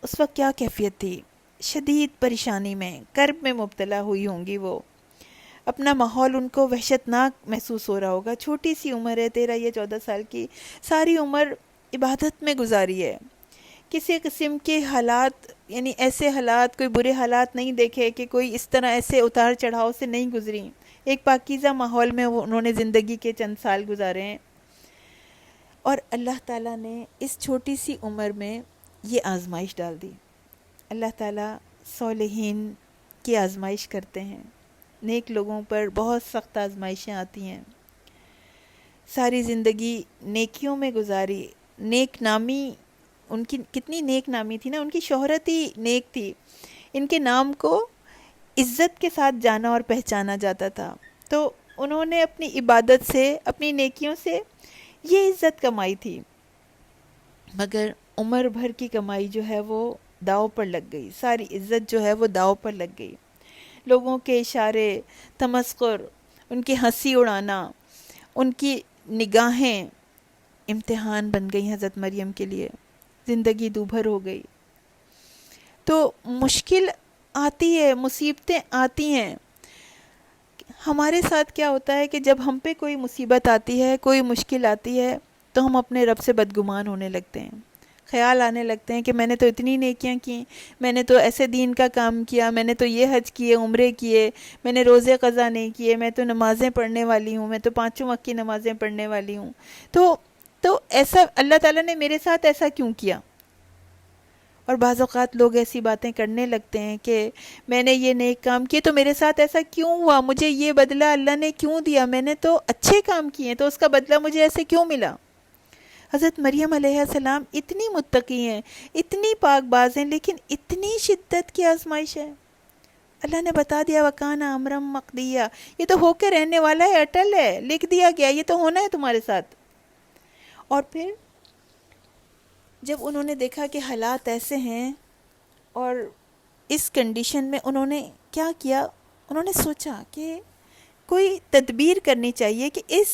A: اس وقت کیا کیفیت تھی؟ شدید پریشانی میں، کرب میں مبتلا ہوئی ہوں گی وہ، اپنا ماحول ان کو وحشتناک محسوس ہو رہا ہوگا، چھوٹی سی عمر ہے، 13 یا 14 سال کی، ساری عمر عبادت میں گزاری ہے، کسی قسم کے حالات، یعنی ایسے حالات، کوئی برے حالات نہیں دیکھے کہ کوئی اس طرح ایسے اتار چڑھاؤ سے نہیں گزری، ایک پاکیزہ ماحول میں انہوں نے زندگی کے چند سال گزارے ہیں، اور اللہ تعالیٰ نے اس چھوٹی سی عمر میں یہ آزمائش ڈال دی۔ اللہ تعالیٰ صالحین کی آزمائش کرتے ہیں، نیک لوگوں پر بہت سخت آزمائشیں آتی ہیں، ساری زندگی نیکیوں میں گزاری، نیک نامی، ان کی کتنی نیک نامی تھی نا، ان کی شہرت ہی نیک تھی، ان کے نام کو عزت کے ساتھ جانا اور پہچانا جاتا تھا، تو انہوں نے اپنی عبادت سے، اپنی نیکیوں سے یہ عزت کمائی تھی، مگر عمر بھر کی کمائی جو ہے وہ داؤ پر لگ گئی، ساری عزت جو ہے وہ داؤ پر لگ گئی، لوگوں کے اشارے، تمسخر، ان کی ہنسی اڑانا، ان کی نگاہیں امتحان بن گئی حضرت مریم کے لیے، زندگی دوبھر ہو گئی۔ تو مشکل آتی ہے، مصیبتیں آتی ہیں، ہمارے ساتھ کیا ہوتا ہے کہ جب ہم پہ کوئی مصیبت آتی ہے، کوئی مشکل آتی ہے، تو ہم اپنے رب سے بدگمان ہونے لگتے ہیں، خیال آنے لگتے ہیں کہ میں نے تو اتنی نیکیاں کی، میں نے تو ایسے دین کا کام کیا، میں نے تو یہ حج کیے، عمرے کیے، میں نے روزے قضا نہیں کیے، میں تو نمازیں پڑھنے والی ہوں، میں تو 5 وقت کی نمازیں پڑھنے والی ہوں، تو ایسا اللہ تعالیٰ نے میرے ساتھ ایسا کیوں کیا؟ اور بعض اوقات لوگ ایسی باتیں کرنے لگتے ہیں کہ میں نے یہ نیک کام کیے تو میرے ساتھ ایسا کیوں ہوا، مجھے یہ بدلہ اللہ نے کیوں دیا، میں نے تو اچھے کام کیے تو اس کا بدلہ مجھے ایسے کیوں ملا؟ حضرت مریم علیہ السلام اتنی متقی ہیں، اتنی پاک باز ہیں، لیکن اتنی شدت کی آزمائش ہے۔ اللہ نے بتا دیا وَكَانَ أَمْرًا مَقْضِيًّا، یہ تو ہو کے رہنے والا ہے، اٹل ہے، لکھ دیا گیا، یہ تو ہونا ہے تمہارے ساتھ۔ اور پھر جب انہوں نے دیکھا کہ حالات ایسے ہیں اور اس کنڈیشن میں انہوں نے کیا کیا، انہوں نے سوچا کہ کوئی تدبیر کرنی چاہیے، کہ اس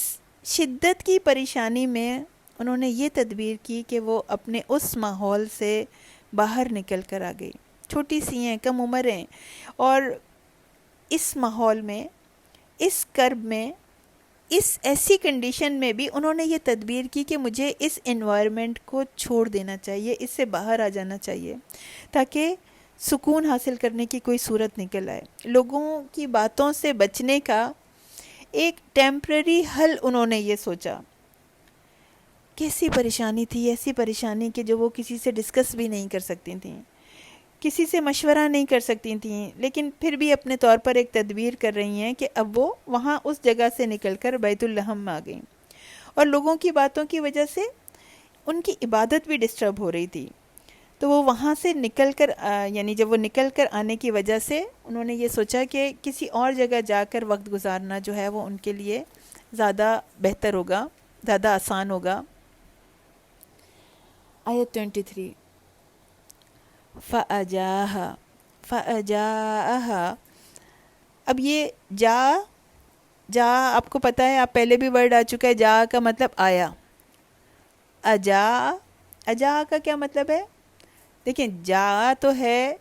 A: شدت کی پریشانی میں انہوں نے یہ تدبیر کی کہ وہ اپنے اس ماحول سے باہر نکل کر آ گئی۔ چھوٹی سی ہیں، کم عمر ہیں، اور اس ماحول میں، اس کرب میں، اس ایسی کنڈیشن میں بھی انہوں نے یہ تدبیر کی کہ مجھے اس انوائرمنٹ کو چھوڑ دینا چاہیے، اس سے باہر آ جانا چاہیے، تاکہ سکون حاصل کرنے کی کوئی صورت نکل آئے۔ لوگوں کی باتوں سے بچنے کا ایک ٹیمپرری حل انہوں نے یہ سوچا۔ کیسی پریشانی تھی، ایسی پریشانی کہ جو وہ کسی سے ڈسکس بھی نہیں کر سکتی تھیں، کسی سے مشورہ نہیں کر سکتی تھیں، لیکن پھر بھی اپنے طور پر ایک تدبیر کر رہی ہیں کہ اب وہ وہاں اس جگہ سے نکل کر بیت الحم میں آ گئیں، اور لوگوں کی باتوں کی وجہ سے ان کی عبادت بھی ڈسٹرب ہو رہی تھی، تو وہ وہاں سے نکل کر یعنی جب وہ نکل کر آنے کی وجہ سے انہوں نے یہ سوچا کہ کسی اور جگہ جا کر وقت گزارنا جو ہے وہ ان کے لیے زیادہ بہتر ہوگا، زیادہ آسان ہوگا۔ آیت 23، فَأَجَاءَهَا، اب یہ جا آپ کو پتہ ہے، آپ پہلے بھی ورڈ آ چکا ہے، جا کا مطلب آیا، اجا کا کیا مطلب ہے؟ دیکھیں، جا تو ہے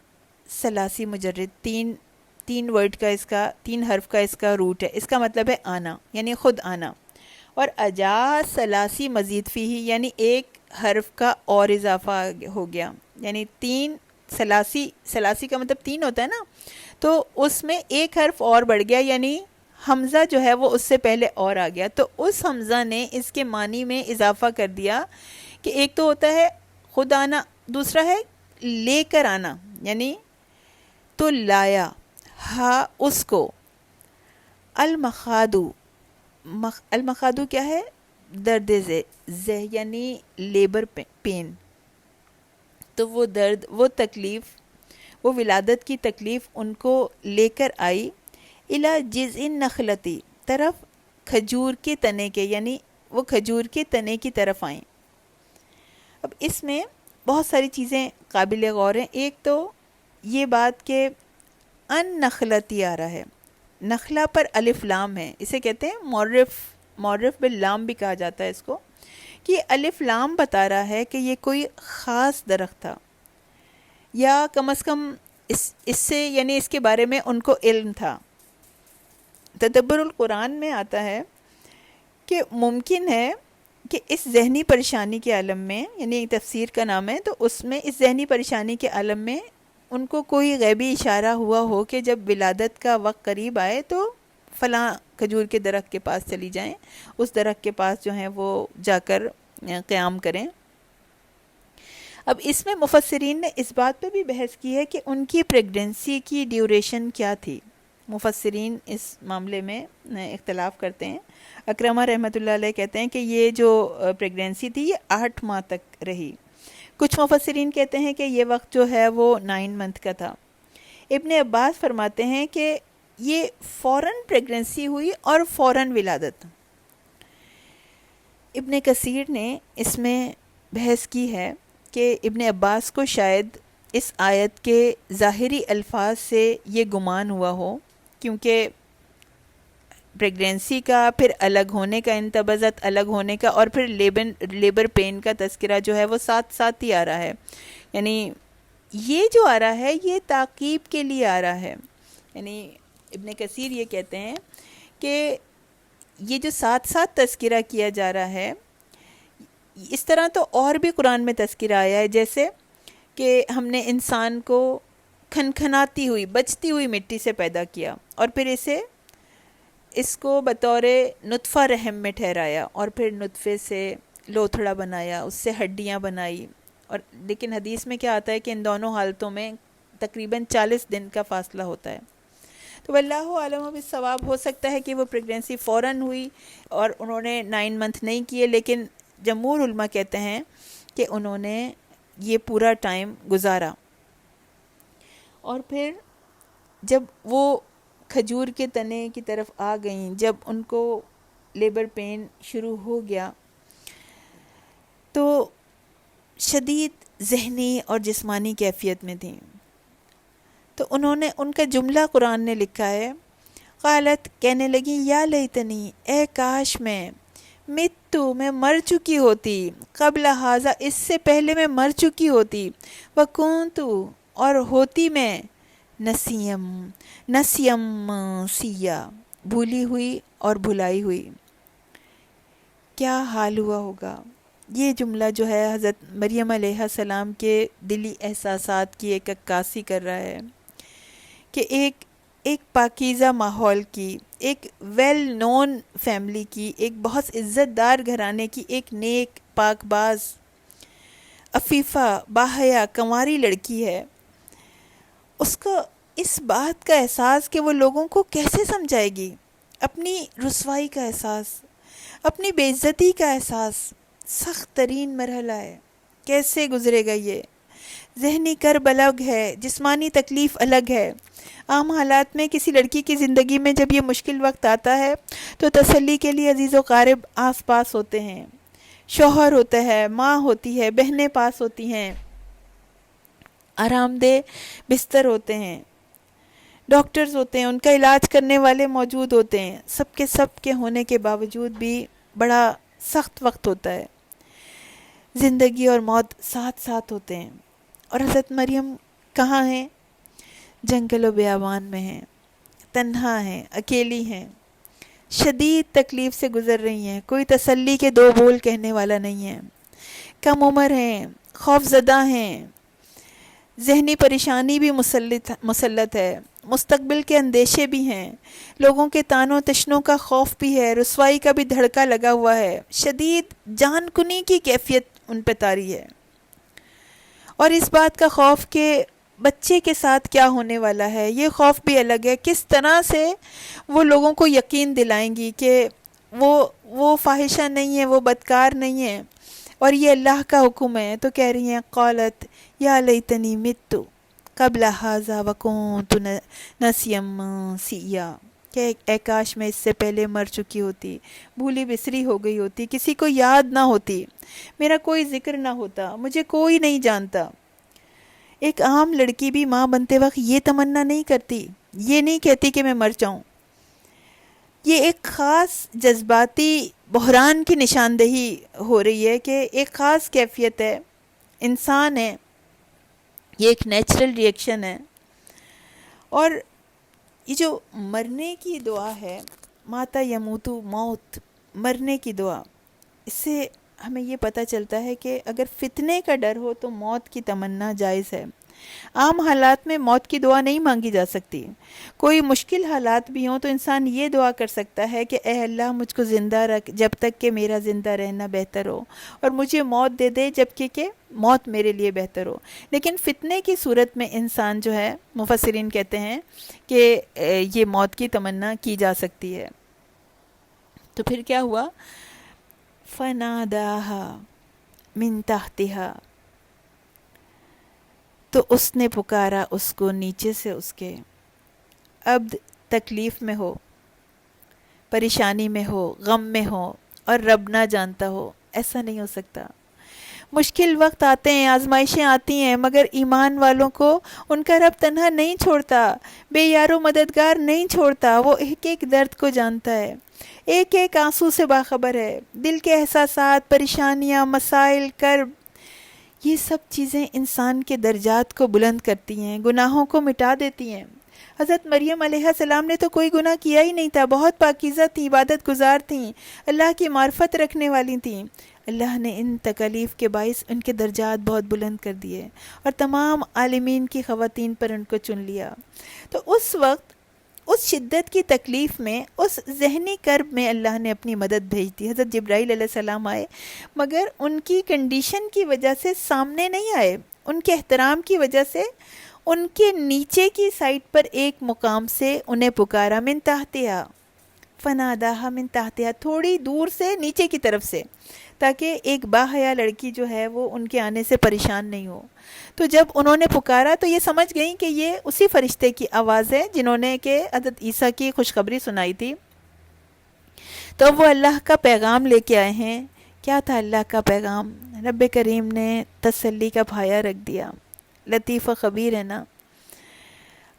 A: ثلاثی مجرد، تین ورڈ کا، اس کا 3 حرف کا اس کا روٹ ہے، اس کا مطلب ہے آنا، یعنی خود آنا، اور اجا ثلاثی مزید فیہ، یعنی ایک حرف کا اور اضافہ ہو گیا، یعنی 3 ثلاثی کا مطلب 3 ہوتا ہے نا، تو اس میں ایک حرف اور بڑھ گیا، یعنی حمزہ جو ہے وہ اس سے پہلے اور آ گیا، تو اس حمزہ نے اس کے معنی میں اضافہ کر دیا کہ ایک تو ہوتا ہے خود آنا، دوسرا ہے لے کر آنا، یعنی تو لایا ہا اس کو، المخادو، المخادو کیا ہے؟ درد زہ، یعنی لیبر پین، تو وہ درد، وہ تکلیف، وہ ولادت کی تکلیف ان کو لے کر آئی، الا جذع النخلتی، طرف کھجور کے تنے کے، یعنی وہ کھجور کے تنے کی طرف آئیں۔ اب اس میں بہت ساری چیزیں قابل غور ہیں۔ ایک تو یہ بات کہ ان نخلتی آ رہا ہے، نخلا پر الف لام ہے، اسے کہتے ہیں معرف باللام بھی کہا جاتا ہے اس کو، کہ الف لام بتا رہا ہے کہ یہ کوئی خاص درخت تھا، یا کم از کم اس سے، یعنی اس کے بارے میں ان کو علم تھا۔ تدبر القرآن میں آتا ہے کہ ممکن ہے کہ اس ذہنی پریشانی کے عالم میں، یعنی تفسیر کا نام ہے، تو اس میں اس ذہنی پریشانی کے عالم میں ان کو کوئی غیبی اشارہ ہوا ہو کہ جب ولادت کا وقت قریب آئے تو فلاں کھجور کے درخت کے پاس چلی جائیں، اس درخت کے پاس جو ہیں وہ جا کر قیام کریں۔ اب اس میں مفسرین نے اس بات پہ بھی بحث کی ہے کہ ان کی پریگننسی کی ڈیوریشن کیا تھی۔ مفسرین اس معاملے میں اختلاف کرتے ہیں۔ اکرمہ رحمۃ اللہ علیہ کہتے ہیں کہ یہ جو پریگننسی تھی یہ 8 ماہ تک رہی۔ کچھ مفسرین کہتے ہیں کہ یہ وقت جو ہے وہ 9 منتھ کا تھا۔ ابن عباس فرماتے ہیں کہ یہ فوراً پریگننسی ہوئی اور فوراً ولادت۔ ابن کثیر نے اس میں بحث کی ہے کہ ابن عباس کو شاید اس آیت کے ظاہری الفاظ سے یہ گمان ہوا ہو، کیونکہ پریگننسی کا، پھر الگ ہونے کا، انتبذت الگ ہونے کا، اور پھر لیبر پین کا تذکرہ جو ہے وہ ساتھ ساتھ ہی آ رہا ہے، یعنی یہ جو آ رہا ہے یہ تعقیب کے لیے آ رہا ہے۔ یعنی ابن کثیر یہ کہتے ہیں کہ یہ جو ساتھ ساتھ تذکرہ کیا جا رہا ہے، اس طرح تو اور بھی قرآن میں تذکرہ آیا ہے، جیسے کہ ہم نے انسان کو کھنکھناتی ہوئی بچتی ہوئی مٹی سے پیدا کیا، اور پھر اس کو بطور نطفہ رحم میں ٹھہرایا، اور پھر نطفے سے لوتھڑا بنایا، اس سے ہڈیاں بنائی، اور لیکن حدیث میں کیا آتا ہے کہ ان دونوں حالتوں میں تقریباً 40 دن کا فاصلہ ہوتا ہے۔ تو واللہ عالم بالصواب، ہو سکتا ہے کہ وہ پریگنینسی فوراً ہوئی اور انہوں نے 9 منتھ نہیں کیے، لیکن جمہور علماء کہتے ہیں کہ انہوں نے یہ پورا ٹائم گزارا۔ اور پھر جب وہ کھجور کے تنے کی طرف آ گئیں، جب ان کو لیبر پین شروع ہو گیا، تو شدید ذہنی اور جسمانی کیفیت میں تھیں، تو انہوں نے ان کا جملہ قرآن نے لکھا ہے، قالت، کہنے لگی، یا لیتنی، اے کاش میں مر چکی ہوتی، قبل ھذا، اس سے پہلے میں مر چکی ہوتی، وکنت، اور ہوتی میں، نسیم منسیا، بھولی ہوئی اور بھلائی ہوئی۔ کیا حال ہوا ہوگا؟ یہ جملہ جو ہے حضرت مریم علیہ السلام کے دلی احساسات کی ایک عکاسی کر رہا ہے کہ ایک پاکیزہ ماحول کی، ایک ویل نون فیملی کی، ایک بہت عزت دار گھرانے کی ایک نیک، پاک باز، عفیفہ، باحیا، کنواری لڑکی ہے، اس کو اس بات کا احساس کہ وہ لوگوں کو کیسے سمجھائے گی، اپنی رسوائی کا احساس، اپنی بے عزتی کا احساس، سخت ترین مرحلہ ہے، کیسے گزرے گا یہ؟ ذہنی کرب الگ ہے، جسمانی تکلیف الگ ہے۔ عام حالات میں کسی لڑکی کی زندگی میں جب یہ مشکل وقت آتا ہے تو تسلی کے لیے عزیز و قارب آس پاس ہوتے ہیں، شوہر ہوتا ہے، ماں ہوتی ہے، بہنیں پاس ہوتی ہیں، آرام دہ بستر ہوتے ہیں، ڈاکٹرز ہوتے ہیں، ان کا علاج کرنے والے موجود ہوتے ہیں، سب کے ہونے کے باوجود بھی بڑا سخت وقت ہوتا ہے، زندگی اور موت ساتھ ساتھ ہوتے ہیں۔ اور حضرت مریم کہاں ہیں؟ جنگل و بیابان میں ہیں، تنہا ہیں، اکیلی ہیں، شدید تکلیف سے گزر رہی ہیں، کوئی تسلی کے دو بول کہنے والا نہیں ہے، کم عمر ہیں، خوف زدہ ہیں، ذہنی پریشانی بھی مسلط ہے، مستقبل کے اندیشے بھی ہیں، لوگوں کے طعنوں تشنوں کا خوف بھی ہے، رسوائی کا بھی دھڑکا لگا ہوا ہے، شدید جان کنی کی کیفیت ان پہ طاری ہے، اور اس بات کا خوف کہ بچے کے ساتھ کیا ہونے والا ہے، یہ خوف بھی الگ ہے۔ کس طرح سے وہ لوگوں کو یقین دلائیں گی کہ وہ فاحشہ نہیں ہے، وہ بدکار نہیں ہے، اور یہ اللہ کا حکم ہے؟ تو کہہ رہی ہیں، قالت یا لیتنی مت قبل ھذا وکنت نسیا منسیا، کہ اے کاش میں اس سے پہلے مر چکی ہوتی، بھولی بسری ہو گئی ہوتی، کسی کو یاد نہ ہوتی، میرا کوئی ذکر نہ ہوتا، مجھے کوئی نہیں جانتا۔ ایک عام لڑکی بھی ماں بنتے وقت یہ تمنا نہیں کرتی، یہ نہیں کہتی کہ میں مر جاؤں۔ یہ ایک خاص جذباتی بحران کی نشاندہی ہو رہی ہے کہ ایک خاص کیفیت ہے، انسان ہے، یہ ایک نیچرل ری ایکشن ہے۔ اور یہ جو مرنے کی دعا ہے، ماتا یموتو، موت، مرنے کی دعا، اس سے ہمیں یہ پتہ چلتا ہے کہ اگر فتنے کا ڈر ہو تو موت کی تمنا جائز ہے۔ عام حالات میں موت کی دعا نہیں مانگی جا سکتی، کوئی مشکل حالات بھی ہوں تو انسان یہ دعا کر سکتا ہے کہ اے اللہ مجھ کو زندہ رکھ جب تک کہ میرا زندہ رہنا بہتر ہو، اور مجھے موت دے دے جب کہ موت میرے لیے بہتر ہو۔ لیکن فتنے کی صورت میں انسان جو ہے، مفسرین کہتے ہیں کہ یہ موت کی تمنا کی جا سکتی ہے۔ تو پھر کیا ہوا؟ فَنَادَاهَا مِن تَحْتِهَا، تو اس نے پکارا اس کو نیچے سے اس کے۔ عبد تکلیف میں ہو، پریشانی میں ہو، غم میں ہو، اور رب نہ جانتا ہو، ایسا نہیں ہو سکتا۔ مشکل وقت آتے ہیں، آزمائشیں آتی ہیں، مگر ایمان والوں کو ان کا رب تنہا نہیں چھوڑتا، بے یار و مددگار نہیں چھوڑتا، وہ ایک ایک درد کو جانتا ہے، ایک ایک آنسو سے باخبر ہے۔ دل کے احساسات، پریشانیاں، مسائل، کرب، یہ سب چیزیں انسان کے درجات کو بلند کرتی ہیں، گناہوں کو مٹا دیتی ہیں۔ حضرت مریم علیہ السلام نے تو کوئی گناہ کیا ہی نہیں تھا، بہت پاکیزہ تھیں، عبادت گزار تھیں، اللہ کی معرفت رکھنے والی تھیں۔ اللہ نے ان تکالیف کے باعث ان کے درجات بہت بلند کر دیے اور تمام عالمین کی خواتین پر ان کو چن لیا۔ تو اس وقت اس شدت کی تکلیف میں، اس ذہنی کرب میں اللہ نے اپنی مدد بھیج دی۔ حضرت جبرائیل علیہ السلام آئے، مگر ان کی کنڈیشن کی وجہ سے سامنے نہیں آئے، ان کے احترام کی وجہ سے ان کے نیچے کی سائٹ پر ایک مقام سے انہیں پکارا، من تحتہا فناداہا، من تحتہا، تھوڑی دور سے نیچے کی طرف سے، تاکہ ایک باحیا لڑکی جو ہے وہ ان کے آنے سے پریشان نہیں ہو۔ تو جب انہوں نے پکارا تو یہ سمجھ گئیں کہ یہ اسی فرشتے کی آواز ہے جنہوں نے کہ حضرت عیسیٰ کی خوشخبری سنائی تھی۔ تو وہ اللہ کا پیغام لے کے آئے ہیں۔ کیا تھا اللہ کا پیغام؟ رب کریم نے تسلی کا پھایا رکھ دیا، لطیف و خبیر ہے نا۔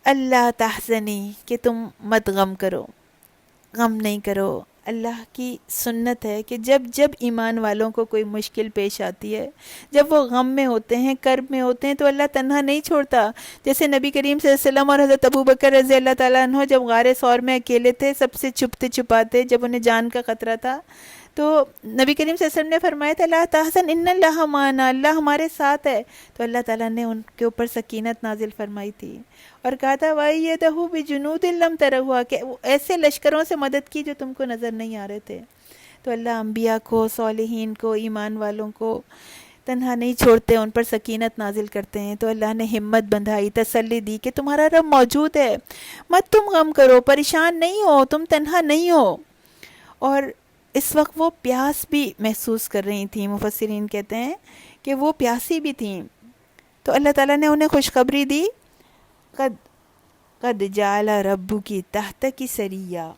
A: اللہ تحزنی، کہ تم مت غم کرو، غم نہیں کرو۔ اللہ کی سنت ہے کہ جب جب ایمان والوں کو کوئی مشکل پیش آتی ہے، جب وہ غم میں ہوتے ہیں، کرب میں ہوتے ہیں، تو اللہ تنہا نہیں چھوڑتا۔ جیسے نبی کریم صلی اللہ علیہ وسلم اور حضرت ابوبکر رضی اللہ تعالیٰ عنہ جب غار ثور میں اکیلے تھے، سب سے چھپتے چھپاتے، جب انہیں جان کا خطرہ تھا، تو نبی کریم صلی اللہ علیہ وسلم نے فرمایا تھا لا تحزن ان اللہ معنا، اللہ ہمارے ساتھ ہے۔ تو اللہ تعالیٰ نے ان کے اوپر سکینت نازل فرمائی تھی اور کہا تھا وَأَيَّدَهُ بِجُنُودٍ لَّمْ تَرَوْهَا، کہ ایسے لشکروں سے مدد کی جو تم کو نظر نہیں آ رہے تھے۔ تو اللہ انبیاء کو، صالحین کو، ایمان والوں کو تنہا نہیں چھوڑتے، ان پر سکینت نازل کرتے ہیں۔ تو اللہ نے ہمت بندھائی، تسلی دی کہ تمہارا رب موجود ہے، مت تم غم کرو، پریشان نہیں ہو، تم تنہا نہیں ہو۔ اور اس وقت وہ پیاس بھی محسوس کر رہی تھیں، مفسرین کہتے ہیں کہ وہ پیاسی بھی تھیں۔ تو اللہ تعالیٰ نے انہیں خوشخبری دی، قد جعل ربکی تحتکی سریہ،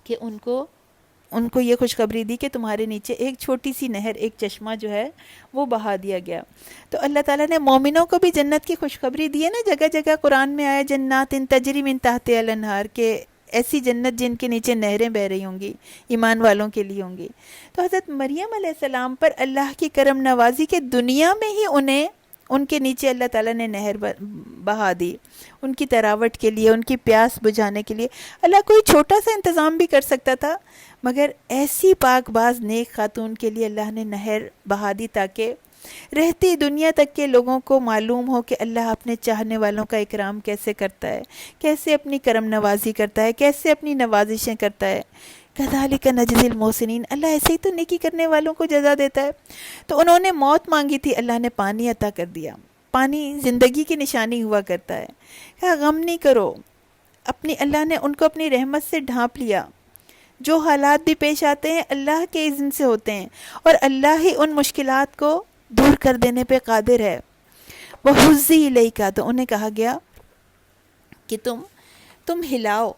A: کہ ان کو یہ خوشخبری دی کہ تمہارے نیچے ایک چھوٹی سی نہر، ایک چشمہ جو ہے وہ بہا دیا گیا۔ تو اللہ تعالیٰ نے مومنوں کو بھی جنت کی خوشخبری دی ہے نا، جگہ جگہ قرآن میں آیا جنات تجری من تحتہا الانہار، کہ ایسی جنت جن کے نیچے نہریں بہہ رہی ہوں گی، ایمان والوں کے لیے ہوں گی۔ تو حضرت مریم علیہ السلام پر اللہ کی کرم نوازی کے دنیا میں ہی انہیں ان کے نیچے اللہ تعالیٰ نے نہر بہا دی، ان کی تراوٹ کے لیے، ان کی پیاس بجھانے کے لیے۔ اللہ کوئی چھوٹا سا انتظام بھی کر سکتا تھا، مگر ایسی پاک باز نیک خاتون کے لیے اللہ نے نہر بہا دی تاکہ رہتی دنیا تک کے لوگوں کو معلوم ہو کہ اللہ اپنے چاہنے والوں کا اکرام کیسے کرتا ہے، کیسے اپنی کرم نوازی کرتا ہے، کیسے اپنی نوازشیں کرتا ہے۔ کذالک نجزی المحسنین، اللہ ایسے ہی تو نیکی کرنے والوں کو جزا دیتا ہے۔ تو انہوں نے موت مانگی تھی، اللہ نے پانی عطا کر دیا۔ پانی زندگی کی نشانی ہوا کرتا ہے۔ کہا غم نہیں کرو، اللہ نے ان کو اپنی رحمت سے ڈھانپ لیا۔ جو حالات بھی پیش آتے ہیں اللہ کے اذن سے ہوتے ہیں، اور اللہ ہی ان مشکلات کو دور کر دینے پہ قادر ہے۔ وَحُزِّی إِلَيْكَ، تو انہیں کہا گیا کہ تم ہلاؤ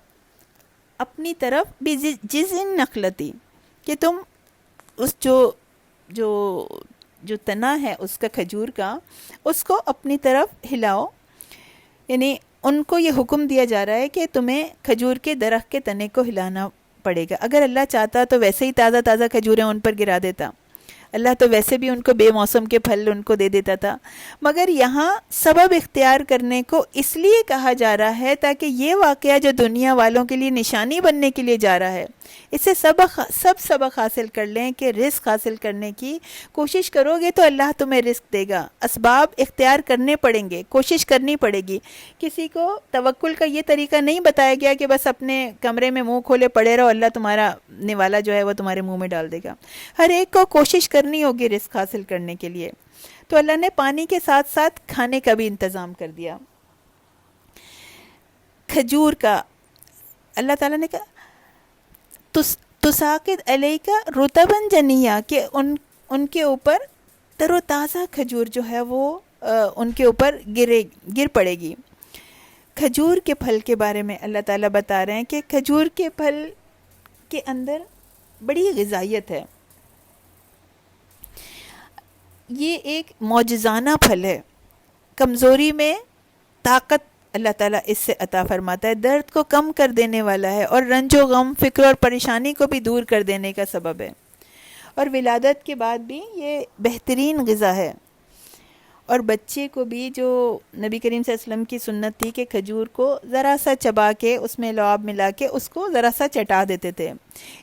A: اپنی طرف بِجِذْعٍ نَخْلَةٍ، کہ تم اس جو تنا ہے اس کا، کھجور کا، اس کو اپنی طرف ہلاؤ۔ یعنی ان کو یہ حکم دیا جا رہا ہے کہ تمہیں کھجور کے درخت کے تنے کو ہلانا پڑے گا۔ اگر اللہ چاہتا تو ویسے ہی تازہ تازہ کھجوریں ان پر گرا دیتا، اللہ تو ویسے بھی ان کو بے موسم کے پھل ان کو دے دیتا تھا، مگر یہاں سبب اختیار کرنے کو اس لیے کہا جا رہا ہے تاکہ یہ واقعہ جو دنیا والوں کے لیے نشانی بننے کے لیے جا رہا ہے، اس سے سب سبق حاصل کر لیں کہ رزق حاصل کرنے کی کوشش کرو گے تو اللہ تمہیں رزق دے گا۔ اسباب اختیار کرنے پڑیں گے، کوشش کرنی پڑے گی۔ کسی کو توکل کا یہ طریقہ نہیں بتایا گیا کہ بس اپنے کمرے میں منہ کھولے پڑے رہو، اللہ تمہارا نوالا جو ہے وہ تمہارے منہ میں ڈال دے گا۔ ہر ایک کو کوشش کرنی ہوگی رزق حاصل کرنے کے لیے۔ تو اللہ نے پانی کے ساتھ ساتھ کھانے کا بھی انتظام کر دیا۔ کھجور کا اللہ تعالیٰ نے کہا تساقط علیک رطبا جنیا، کہ ان کے اوپر تر و تازہ کھجور جو ہے وہ ان کے اوپر گر پڑے گی۔ کھجور کے پھل کے بارے میں اللہ تعالیٰ بتا رہے ہیں کہ کھجور کے پھل کے اندر بڑی غذائیت ہے۔ یہ ایک معجزانہ پھل ہے، کمزوری میں طاقت اللہ تعالیٰ اس سے عطا فرماتا ہے، درد کو کم کر دینے والا ہے، اور رنج و غم، فکر اور پریشانی کو بھی دور کر دینے کا سبب ہے، اور ولادت کے بعد بھی یہ بہترین غذا ہے۔ اور بچے کو بھی جو نبی کریم صلی اللہ علیہ وسلم کی سنت تھی کہ کھجور کو ذرا سا چبا کے اس میں لعاب ملا کے اس کو ذرا سا چٹا دیتے تھے.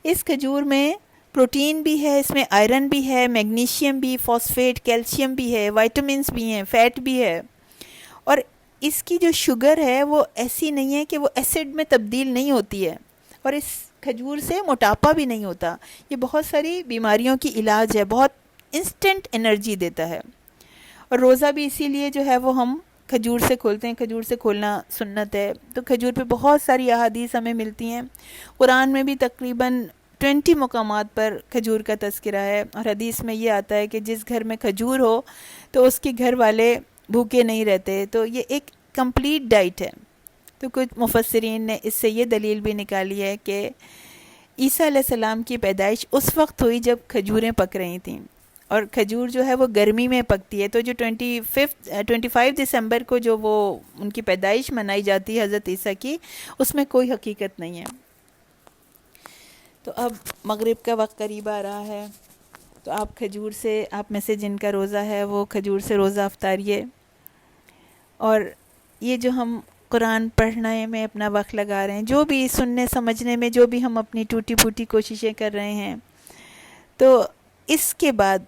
A: اس کھجور میں پروٹین بھی ہے، اس میں آئرن بھی ہے، میگنیشیم بھی، فاسفیٹ، کیلشیم بھی ہے، وائٹامنس بھی ہیں، فیٹ بھی ہے. اور اس کی جو شوگر ہے وہ ایسی نہیں ہے کہ وہ ایسڈ میں تبدیل نہیں ہوتی ہے، اور اس کھجور سے موٹاپا بھی نہیں ہوتا. یہ بہت ساری بیماریوں کی علاج ہے، بہت انسٹنٹ انرجی دیتا ہے. اور روزہ بھی اسی لیے جو ہے وہ ہم کھجور سے کھولتے ہیں، کھجور سے کھولنا سنت ہے. تو کھجور پہ بہت ساری احادیث ہمیں ملتی ہیں. قرآن میں بھی تقریباً 20 مقامات پر کھجور کا تذکرہ ہے، اور حدیث میں یہ آتا ہے کہ جس گھر میں کھجور ہو تو اس کے گھر والے بھوکے نہیں رہتے. تو یہ ایک کمپلیٹ ڈائٹ ہے. تو کچھ مفسرین نے اس سے یہ دلیل بھی نکالی ہے کہ عیسیٰ علیہ السلام کی پیدائش اس وقت ہوئی جب کھجوریں پک رہی تھیں، اور کھجور جو ہے وہ گرمی میں پکتی ہے. تو جو 25 دسمبر کو جو وہ ان کی پیدائش منائی جاتی ہے حضرت عیسیٰ کی، اس میں کوئی حقیقت نہیں ہے. تو اب مغرب کا وقت قریب آ رہا ہے، تو آپ کھجور سے، آپ میں سے جن کا روزہ ہے وہ کھجور سے روزہ افطاریے. اور یہ جو ہم قرآن پڑھنے میں اپنا وقت لگا رہے ہیں، جو بھی سننے سمجھنے میں جو بھی ہم اپنی ٹوٹی پھوٹی کوششیں کر رہے ہیں، تو اس کے بعد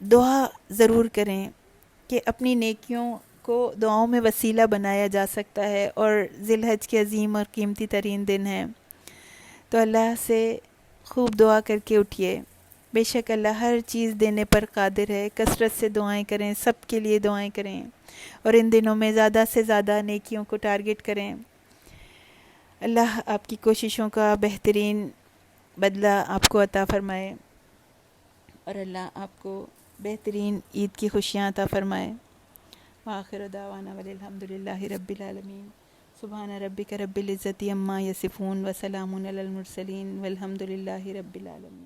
A: دعا ضرور کریں کہ اپنی نیکیوں کو دعاؤں میں وسیلہ بنایا جا سکتا ہے. اور ذی الحج کے عظیم اور قیمتی ترین دن ہیں، تو اللہ سے خوب دعا کر کے اٹھیے. بے شک اللہ ہر چیز دینے پر قادر ہے. کثرت سے دعائیں کریں، سب کے لیے دعائیں کریں، اور ان دنوں میں زیادہ سے زیادہ نیکیوں کو ٹارگٹ کریں. اللہ آپ کی کوششوں کا بہترین بدلہ آپ کو عطا فرمائے، اور اللہ آپ کو بہترین عید کی خوشیاں عطا فرمائے. وآخر دعوانا والحمد للہ رب العالمین. سبحان ربک رب العزت عما یصفون وسلام علی المرسلین والحمد للہ رب العالمین.